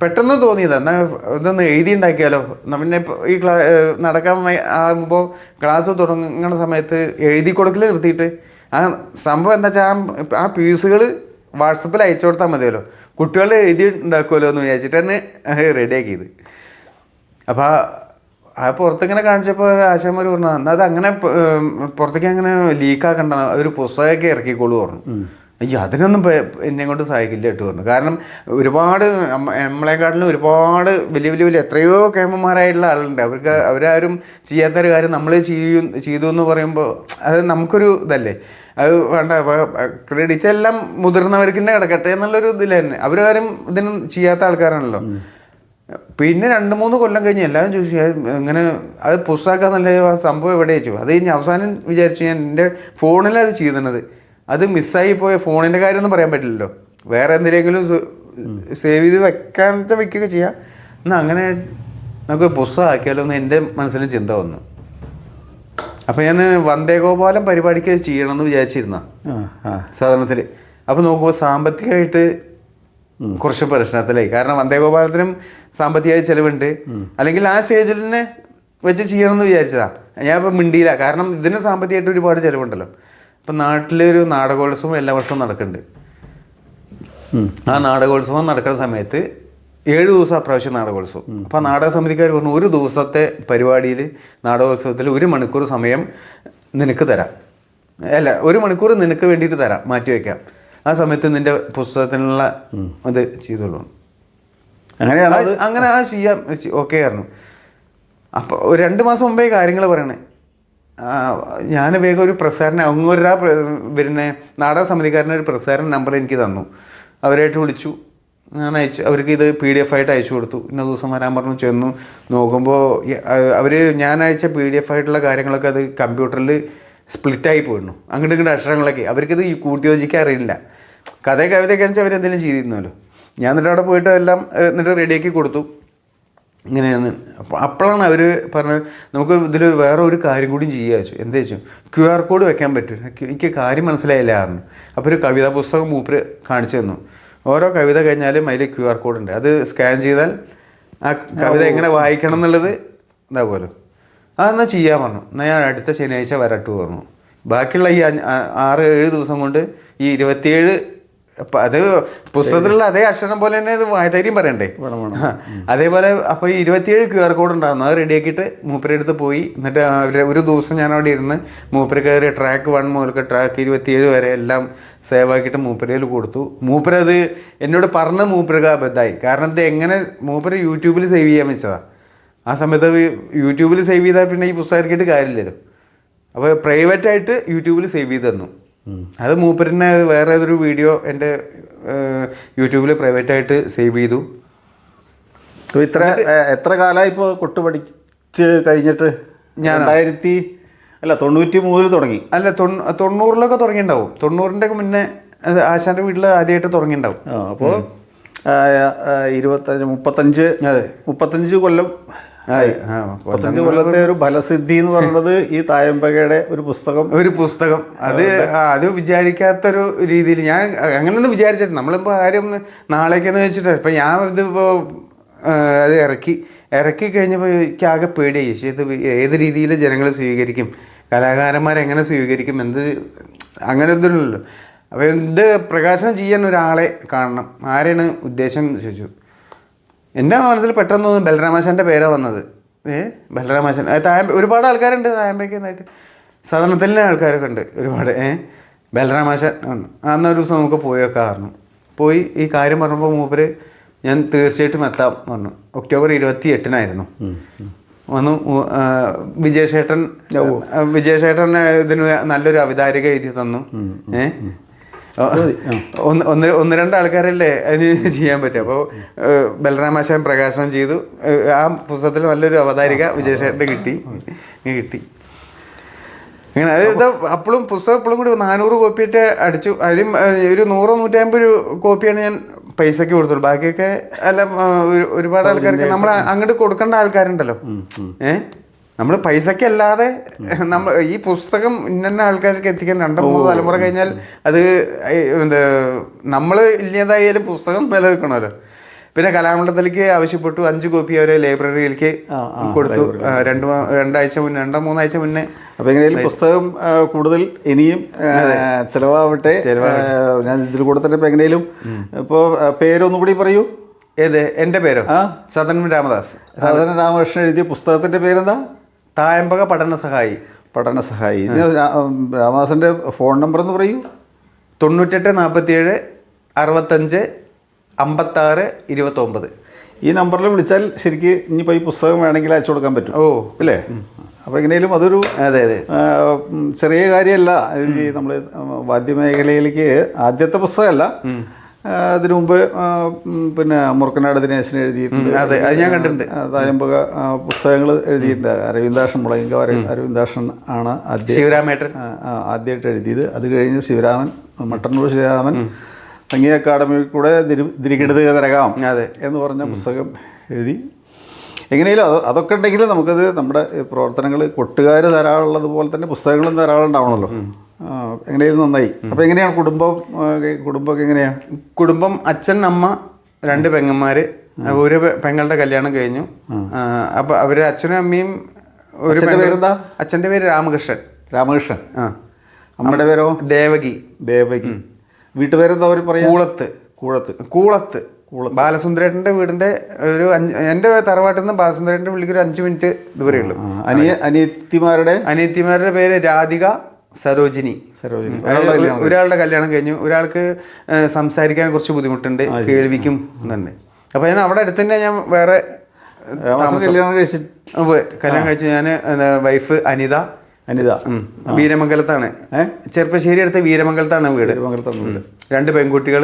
പെട്ടെന്ന് തോന്നിയത്, എന്നാൽ ഇതൊന്ന് എഴുതി ഉണ്ടാക്കിയാലോ. പിന്നെ ഈ നടക്കാൻ ആകുമ്പോൾ ക്ലാസ് തുടങ്ങുന്ന സമയത്ത് എഴുതി കൊടുക്കൽ നിർത്തിയിട്ട് ആ സംഭവം എന്താ വെച്ചാൽ ആ പീസുകൾ വാട്സപ്പിൽ അയച്ചു കൊടുത്താൽ മതിയല്ലോ, കുട്ടികൾ എഴുതി ഉണ്ടാക്കുമല്ലോ എന്ന് വിചാരിച്ചിട്ട് തന്നെ റെഡിയാക്കിയത്. അപ്പോൾ ആ പുറത്തിങ്ങനെ കാണിച്ചപ്പോൾ ആശാന്മാർ പറഞ്ഞു, എന്നാൽ അത് അങ്ങനെ പുറത്തേക്ക് അങ്ങനെ ലീക്കാക്കണ്ട, ഒരു പുസ്തകമൊക്കെ ഇറക്കിക്കോളൂ പറഞ്ഞു. അയ്യോ അതിനൊന്നും എന്നെ കൊണ്ട് സഹായിക്കില്ല കേട്ടോ പറഞ്ഞു. കാരണം ഒരുപാട് നമ്മളെക്കാട്ടിലും ഒരുപാട് വലിയ എത്രയോ കേമന്മാരായിട്ടുള്ള ആളുണ്ട്. അവരാരും ചെയ്യാത്തൊരു കാര്യം നമ്മൾ ചെയ്തു എന്ന് പറയുമ്പോൾ അത് നമുക്കൊരു ഇതല്ലേ, അത് വേണ്ട. ക്രെഡിറ്റ് എല്ലാം മുതിർന്നവർക്ക് തന്നെ കിടക്കട്ടെ എന്നുള്ളൊരു ഇതിൽ തന്നെ. അവരാരും ഇതിനും ചെയ്യാത്ത ആൾക്കാരാണല്ലോ. പിന്നെ 2-3 കൊല്ലം കഴിഞ്ഞ് എല്ലാവരും ചോദിച്ചു ഇങ്ങനെ അത് പുസ്തകമൊക്കെ നല്ല സംഭവം എവിടെ വെച്ചു. അത് കഴിഞ്ഞ് അവസാനം വിചാരിച്ചു ഞാൻ എൻ്റെ ഫോണിലത് ചെയ്തിരുന്നത്. അത് മിസ്സായി പോയ ഫോണിൻ്റെ കാര്യമൊന്നും പറയാൻ പറ്റില്ലല്ലോ, വേറെ എന്തെങ്കിലും സേവ് ചെയ്ത് വെക്കുകയൊക്കെ ചെയ്യാം. എന്നാൽ അങ്ങനെ നമുക്ക് പുസ്തകം ആക്കിയാലോ എന്ന് എൻ്റെ മനസ്സിലും ചിന്ത വന്നു. അപ്പോൾ ഞാൻ വന്ദേഗോപാലം പരിപാടിക്ക് ചെയ്യണമെന്ന് വിചാരിച്ചിരുന്ന സാധാരണത്തിൽ. അപ്പോൾ നോക്കുമ്പോൾ സാമ്പത്തികമായിട്ട് കുറച്ച് പ്രശ്നത്തിലായി. കാരണം വന്ദേഗോപാലത്തിനും സാമ്പത്തികമായി ചിലവുണ്ട്. അല്ലെങ്കിൽ ആ സ്റ്റേജിൽ തന്നെ വെച്ച് ചെയ്യണമെന്ന് വിചാരിച്ചതാണ്. ഞാൻ ഇപ്പോൾ മിണ്ടിയില്ല, കാരണം ഇതിന് സാമ്പത്തികമായിട്ട് ഒരുപാട് ചിലവുണ്ടല്ലോ. അപ്പം നാട്ടിലൊരു നാടകോത്സവം എല്ലാ വർഷവും നടക്കുന്നുണ്ട്. ആ നാടകോത്സവം നടക്കുന്ന സമയത്ത് 7 ദിവസം അപ്രാവശ്യം നാടകോത്സവം. അപ്പോൾ നാടക സമിതിക്കാർ പറഞ്ഞു, ഒരു ദിവസത്തെ പരിപാടിയിൽ നാടകോത്സവത്തിൽ 1 മണിക്കൂർ സമയം നിനക്ക് തരാം, അല്ല 1 മണിക്കൂർ നിനക്ക് വേണ്ടിയിട്ട് തരാം, മാറ്റി വയ്ക്കാം. ആ സമയത്ത് നിൻ്റെ പുസ്തകത്തിനുള്ള അത് ചെയ്തോളൂ. അങ്ങനെ ആ ചെയ്യാം, ഓക്കെ ആയിരുന്നു. അപ്പോൾ 2 മാസം മുമ്പേ കാര്യങ്ങൾ പറയണേ. ഞാൻ വേഗം ഒരു പ്രസാരനെ പിന്നെ നാടക സമിതിക്കാരൻ്റെ ഒരു പ്രസാരൻ നമ്പർ എനിക്ക് തന്നു. അവരായിട്ട് വിളിച്ചു, ഞാൻ അവർക്ക് ഇത് PDF ആയിട്ട് അയച്ചു കൊടുത്തു. ഇന്ന ദിവസം വരാൻ പറഞ്ഞു. ചെന്നു നോക്കുമ്പോൾ ഞാൻ അയച്ച PDF ആയിട്ടുള്ള കാര്യങ്ങളൊക്കെ അത് കമ്പ്യൂട്ടറിൽ സ്പ്ലിറ്റായി പോയിരുന്നു. അങ്ങോട്ട് അക്ഷരങ്ങളൊക്കെ അവർക്കിത് കൂട്ടി യോജിക്കാൻ അറിയില്ല. കവിതയൊക്കെ ആണെന്ന് വെച്ചാൽ അവരെന്തെങ്കിലും ചെയ്തിരുന്നല്ലോ. ഞാൻ എന്നിട്ട് അവിടെ പോയിട്ട് എല്ലാം എന്നിട്ട് റെഡിയാക്കി കൊടുത്തു. ഇങ്ങനെയാണ്. അപ്പോഴാണ് അവർ പറഞ്ഞത്, നമുക്ക് ഇതിൽ വേറെ ഒരു കാര്യം കൂടി ചെയ്യാൻ വെച്ചു. എന്താ വെച്ചു, QR കോഡ് വെക്കാൻ പറ്റും. എനിക്ക് കാര്യം മനസ്സിലായില്ല പറഞ്ഞു. അപ്പോൾ ഒരു കവിതാ പുസ്തകം മൂപ്പര് കാണിച്ചു തന്നു. ഓരോ കവിത കഴിഞ്ഞാലും അതിൽ QR കോഡ് ഉണ്ട്. അത് സ്കാൻ ചെയ്താൽ ആ കവിത എങ്ങനെ വായിക്കണം എന്നുള്ളത് എന്താ പോലും. അതെന്നാൽ ചെയ്യാൻ പറഞ്ഞു. എന്നാൽ ഞാൻ അടുത്ത ശനിയാഴ്ച വരട്ടു പറഞ്ഞു. ബാക്കിയുള്ള ഈ 6-7 ദിവസം കൊണ്ട് ഈ 27 അത് പുസ്തകത്തിലുള്ള അതേ അക്ഷരം പോലെ തന്നെ അത് വായതൈര്യം പറയണ്ടേ, അതേപോലെ. അപ്പോൾ ഈ 27 QR കോഡ് ഉണ്ടാകുന്നു. അത് റെഡിയാക്കിയിട്ട് മൂപ്പരെടുത്ത് പോയി. എന്നിട്ട് ഒരു ദിവസം ഞാൻ അവിടെ ഇരുന്ന് മൂപ്പര് കയറി ട്രാക്ക് 1 മുതൽക്ക് ട്രാക്ക് 27 വരെ എല്ലാം സേവ് ആക്കിയിട്ട് മൂപ്പരയിൽ കൊടുത്തു. മൂപ്പരത് എന്നോട് പറഞ്ഞ് മൂപ്പർക്ക് അബദ്ധമായി. കാരണം ഇത് എങ്ങനെ മൂപ്പര് യൂട്യൂബിൽ സേവ് ചെയ്യാൻ വെച്ചതാണ്. ആ സമയത്ത് യൂട്യൂബിൽ സേവ് ചെയ്താൽ പിന്നെ ഈ പുസ്തകം ഇറക്കിയിട്ട് കാര്യമില്ലല്ലോ. അപ്പോൾ പ്രൈവറ്റായിട്ട് യൂട്യൂബിൽ സേവ് ചെയ്ത് തന്നു. അത് മൂപ്പരിനെ വേറെ ഏതൊരു വീഡിയോ എൻ്റെ യൂട്യൂബിൽ പ്രൈവറ്റായിട്ട് സേവ് ചെയ്തു. എത്ര കാലമായി ഇപ്പോൾ കൊട്ട് പഠിച്ച് കഴിഞ്ഞിട്ട്? ഞാൻ അല്ല 93 തുടങ്ങി. അല്ല 90-ലൊക്കെ തുടങ്ങിയിട്ടുണ്ടാവും. 90-ൻ്റെ ഒക്കെ മുന്നേ ആശാന്റെ വീട്ടിൽ ആദ്യമായിട്ട് തുടങ്ങിയിട്ടുണ്ടാവും. അപ്പോൾ 35 കൊല്ലം 35 കൊല്ലത്തെ ഒരു ഫലസിദ്ധി എന്ന് പറയുന്നത് ഈ തായമ്പകയുടെ ഒരു പുസ്തകം അത് വിചാരിക്കാത്തൊരു രീതിയിൽ ഞാൻ അങ്ങനെയൊന്നും വിചാരിച്ചിട്ട് നമ്മളിപ്പോൾ ആരും നാളേക്കെന്ന് വെച്ചിട്ട് ഇപ്പം ഞാൻ ഇതിപ്പോൾ അത് ഇറക്കി കഴിഞ്ഞപ്പോൾ എനിക്ക് ആകെ പേടിയായി. പക്ഷേ ഇത് ഏത് രീതിയിൽ ജനങ്ങൾ സ്വീകരിക്കും, കലാകാരന്മാരെങ്ങനെ സ്വീകരിക്കും, അങ്ങനെ ഒന്നുമില്ലല്ലോ. അപ്പോൾ എന്ത് പ്രകാശനം ചെയ്യാൻ ഒരാളെ കാണണം, ആരെയാണ് ഉദ്ദേശം ചോദിച്ചു. എൻ്റെ മനസ്സിൽ പെട്ടെന്ന് ബലരാമാശാൻ്റെ പേരാണ് വന്നത്. ബലരാമാശാൻ ഒരുപാട് ആൾക്കാരുണ്ട് തായമ്പയ്ക്കെന്നായിട്ട്, സദനത്തിലെ ആൾക്കാരൊക്കെ ഉണ്ട് ഒരുപാട്. ബലരാമാശാൻ അന്നൊരു ദിവസം നമുക്ക് പോയൊക്കെ പറഞ്ഞു. പോയി ഈ കാര്യം പറഞ്ഞപ്പോൾ മൂപ്പര് ഞാൻ തീർച്ചയായിട്ടും എത്താം പറഞ്ഞു. ഒക്ടോബർ 28-നായിരുന്നു വന്നു. വിജയശേട്ടൻ ഇതിന് നല്ലൊരു അവതാരിക എഴുതി തന്നു. ഒന്ന് രണ്ട് ആൾക്കാരല്ലേ അതിന് ചെയ്യാൻ പറ്റും. അപ്പോൾ ബലരാമാശാൻ പ്രകാശനം ചെയ്തു. ആ പുസ്തകത്തിൽ നല്ലൊരു അവതാരിക വിജയശേട്ടന് കിട്ടി. അങ്ങനെ അത് അപ്പോഴും പുസ്തകം എപ്പോഴും കൂടി 400 കോപ്പിയിട്ട് അടിച്ചു. അതിലും ഒരു 100-150 കോപ്പിയാണ് ഞാൻ പൈസക്ക് കൊടുത്തുള്ളൂ. ബാക്കിയൊക്കെ എല്ലാം ഒരുപാട് ആൾക്കാർക്ക് നമ്മൾ അങ്ങോട്ട് കൊടുക്കേണ്ട ആൾക്കാരുണ്ടല്ലോ. നമ്മൾ പൈസക്കല്ലാതെ നമ്മൾ ഈ പുസ്തകം ഇന്ന ആൾക്കാർക്ക് എത്തിക്കാൻ 2-3 തലമുറ കഴിഞ്ഞാൽ അത് നമ്മൾ ഇല്ലാതായാലും പുസ്തകം നിലനിൽക്കണമല്ലോ. പിന്നെ കലാമണ്ഡലത്തിലേക്ക് ആവശ്യപ്പെട്ടു. 5 കോപ്പി അവരെ ലൈബ്രറിയിലേക്ക് കൊടുത്തു. 2-3 ആഴ്ച മുന്നേ. അപ്പോൾ എങ്ങനെയാലും പുസ്തകം കൂടുതൽ ഇനിയും ചിലവാവട്ടെ. ഞാൻ ഇതിൽ കൂടെ തന്നെ ഇപ്പോൾ എങ്ങനെയും ഇപ്പോൾ പേരൊന്നും കൂടി പറയൂ. ഏത്? എൻ്റെ പേരോ? സദൻ രാമദാസ്. സദൻ രാമകൃഷ്ണൻ എഴുതിയ പുസ്തകത്തിൻ്റെ പേരെന്താ? തായമ്പക പഠന സഹായി. രാമദാസിൻ്റെ ഫോൺ നമ്പർ എന്ന് പറയൂ. 98-47-65-56-29. ഈ നമ്പറിൽ വിളിച്ചാൽ ശരിക്ക് ഇനിയിപ്പോൾ ഈ പുസ്തകം വേണമെങ്കിൽ അയച്ചു കൊടുക്കാൻ പറ്റും. അല്ലേ? അപ്പോൾ എങ്ങനെയും അതൊരു ചെറിയ കാര്യമല്ല. നമ്മൾ വാദ്യമേഖലയിലേക്ക് ആദ്യത്തെ പുസ്തകമല്ല. അതിനു മുമ്പ് പിന്നെ മുറുക്കനാട് ദിനേശന് എഴുതിയിട്ടുണ്ട്. അതെ, അത് ഞാൻ കണ്ടിട്ടുണ്ട്. തായമ്പക പുസ്തകങ്ങൾ എഴുതിയിട്ടുണ്ട്. അരവിന്ദാക്ഷൻ മുളയങ്ക അരവിന്ദാക്ഷൻ ആണ് ആദ്യമായിട്ട് എഴുതിയത്. അത് കഴിഞ്ഞ് ശിവരാമൻ, മട്ടന്നൂർ ശിവരാമൻ സംഗീത അക്കാദമി കൂടെ തിരികെടുത്തുകതരകാം എന്ന് പറഞ്ഞ പുസ്തകം എഴുതി. എങ്ങനെയും അതൊക്കെ ഉണ്ടെങ്കിൽ നമുക്കത് നമ്മുടെ പ്രവർത്തനങ്ങൾ കൊട്ടുകാർ ധാരാളമുള്ളതുപോലെ തന്നെ പുസ്തകങ്ങളും ധാരാളം ഉണ്ടാവണമല്ലോ. എങ്ങനെയും നന്നായി. അപ്പോൾ എങ്ങനെയാണ് കുടുംബമൊക്കെ എങ്ങനെയാണ്? കുടുംബം അച്ഛൻ, അമ്മ, 2 പെങ്ങന്മാർ. ഒരു പെങ്ങളുടെ കല്യാണം കഴിഞ്ഞു. അപ്പോൾ അവർ അച്ഛനും അമ്മയും ഒരു പേരെന്താ? അച്ഛൻ്റെ പേര് രാമകൃഷ്ണൻ. അമ്മയുടെ പേരോ? ദേവകി. വീട്ടുപേരെന്താ അവർ പറയാ? കൂളത്ത്. ബാലസുന്ദരേട്ടൻ്റെ വീടിൻ്റെ ഒരു എൻ്റെ തറവാട്ടിൽ നിന്ന് ബാലസുന്ദരേട്ടൻ്റെ വീട്ടിലേക്ക് ഒരു 5 മിനിറ്റ് ദൂരേ ഉള്ളൂ. അനിയത്തിമാരുടെ പേര് രാധിക, സരോജിനി. ഒരാളുടെ കല്യാണം കഴിഞ്ഞു. ഒരാൾക്ക് സംസാരിക്കാൻ കുറച്ച് ബുദ്ധിമുട്ടുണ്ട്, കേൾവിക്കും തന്നെ. അപ്പോൾ ഞാൻ അവിടെ അടുത്ത് തന്നെ ഞാൻ വേറെ കല്യാണം കഴിച്ചു. ഞാൻ വൈഫ് അനിത വീരമംഗലത്താണ്. ചെറുപ്പശ്ശേരി അടുത്ത് വീരമംഗലത്താണ് വീട്. 2 പെൺകുട്ടികൾ.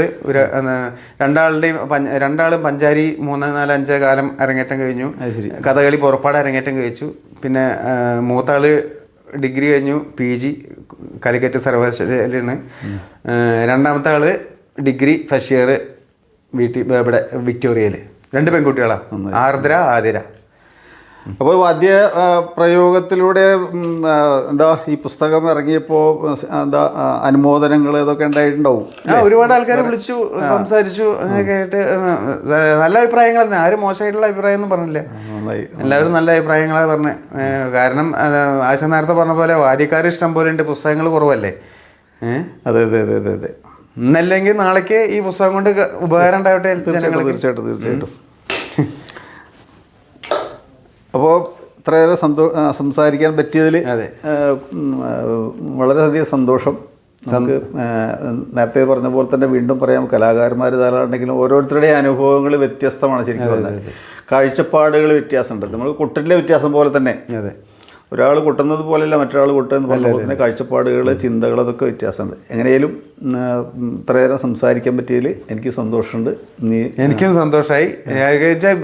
രണ്ടാളും പഞ്ചാരി 3-4-5 കാലം അരങ്ങേറ്റം കഴിഞ്ഞു. കഥകളി പുറപ്പാട് അരങ്ങേറ്റം കഴിച്ചു. പിന്നെ മൂത്താള് ഡിഗ്രി കഴിഞ്ഞു, PG കാലിക്കറ്റ് സർവകലാശാലയിലാണ്. രണ്ടാമത്തെ ആള് ഡിഗ്രി ഫസ്റ്റ് ഇയർ ഇവിടെ വിക്ടോറിയയിൽ. 2 പെൺകുട്ടികളാണ്, ആർദ്ര, ആതിര. അപ്പോൾ വാദ്യ പ്രയോഗത്തിലൂടെ ഈ പുസ്തകം ഇറങ്ങിയപ്പോൾ അനുമോദനങ്ങൾ ഇതൊക്കെ ഉണ്ടായിട്ടുണ്ടാവും. ഒരുപാട് ആൾക്കാരെ വിളിച്ചു, സംസാരിച്ചു. അങ്ങനെയൊക്കെ ആയിട്ട് നല്ല അഭിപ്രായങ്ങൾ തന്നെ. ആരും മോശമായിട്ടുള്ള അഭിപ്രായം ഒന്നും പറഞ്ഞില്ല. എല്ലാവരും നല്ല അഭിപ്രായങ്ങളാണ് പറഞ്ഞത്. കാരണം ആശാൻ നേരത്തെ പറഞ്ഞ പോലെ വാദ്യക്കാർ ഇഷ്ടം പോലെ ഉണ്ട്, പുസ്തകങ്ങൾ കുറവല്ലേ. അതെ. ഇന്നല്ലെങ്കിൽ നാളേക്ക് ഈ പുസ്തകം കൊണ്ട് ഉപകാരം ഉണ്ടാവട്ടെ. തീർച്ചയായിട്ടും. അപ്പോൾ ഇത്രയേറെ സംസാരിക്കാൻ പറ്റിയതിൽ വളരെയധികം സന്തോഷം. നമുക്ക് നേരത്തെ പറഞ്ഞ പോലെ തന്നെ വീണ്ടും പറയാം, കലാകാരന്മാർ ധാരാളം ഉണ്ടെങ്കിലും ഓരോരുത്തരുടെയും അനുഭവങ്ങൾ വ്യത്യസ്തമാണ്. ശരിക്കും പറഞ്ഞാൽ കാഴ്ചപ്പാടുകൾ വ്യത്യാസമുണ്ട്. നമ്മൾ കൊട്ടിലെ വ്യത്യാസം പോലെ തന്നെ ഒരാൾ കൊട്ടുന്നത് പോലെയല്ല മറ്റൊരാൾ കൊട്ടുക എന്ന് പറഞ്ഞപ്പോൾ തന്നെ കാഴ്ചപ്പാടുകൾ, ചിന്തകൾ, അതൊക്കെ വ്യത്യാസമുണ്ട്. എങ്ങനെയാലും ഇത്ര നേരം സംസാരിക്കാൻ പറ്റിയതിൽ എനിക്ക് സന്തോഷമുണ്ട്. എനിക്കും സന്തോഷമായി.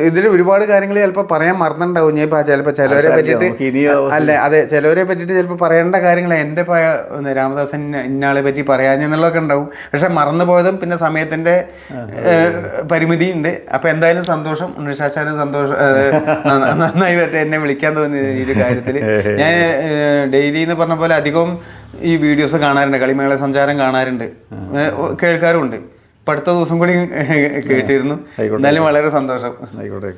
ഇതിൽ ഒരുപാട് കാര്യങ്ങൾ ചിലപ്പോൾ പറയാൻ മറന്നിട്ടുണ്ടാവും. ഞാൻ ഇപ്പോൾ ചിലപ്പോൾ ചിലവരെ പറ്റിയിട്ട് അതെ ചിലവരെ പറ്റിയിട്ട് ചിലപ്പോൾ പറയേണ്ട കാര്യങ്ങൾ എൻ്റെ രാമദാസൻ ഇന്നയാളെ പറ്റി പറയാഞ്ഞെന്നുള്ളതൊക്കെ ഉണ്ടാവും. പക്ഷെ മറന്നു പോയതും പിന്നെ സമയത്തിൻ്റെ പരിമിതി ഉണ്ട്. അപ്പോൾ എന്തായാലും സന്തോഷം. ഉണ്ണിശാശാന് സന്തോഷം, നന്നായി വരട്ടെ എന്നെ വിളിക്കാൻ തോന്നി ഈ ഒരു കാര്യത്തിൽ. ഞാൻ ഡെയിലി എന്ന് പറഞ്ഞ പോലെ അധികവും ഈ വീഡിയോസ് കാണാറുണ്ട്, കളിമേള സഞ്ചാരം കാണാറുണ്ട്, കേൾക്കാറുമുണ്ട്. ഇപ്പം അടുത്ത ദിവസം കൂടി കേട്ടിരുന്നു. എന്തായാലും വളരെ സന്തോഷം. ആയിക്കോട്ടെ.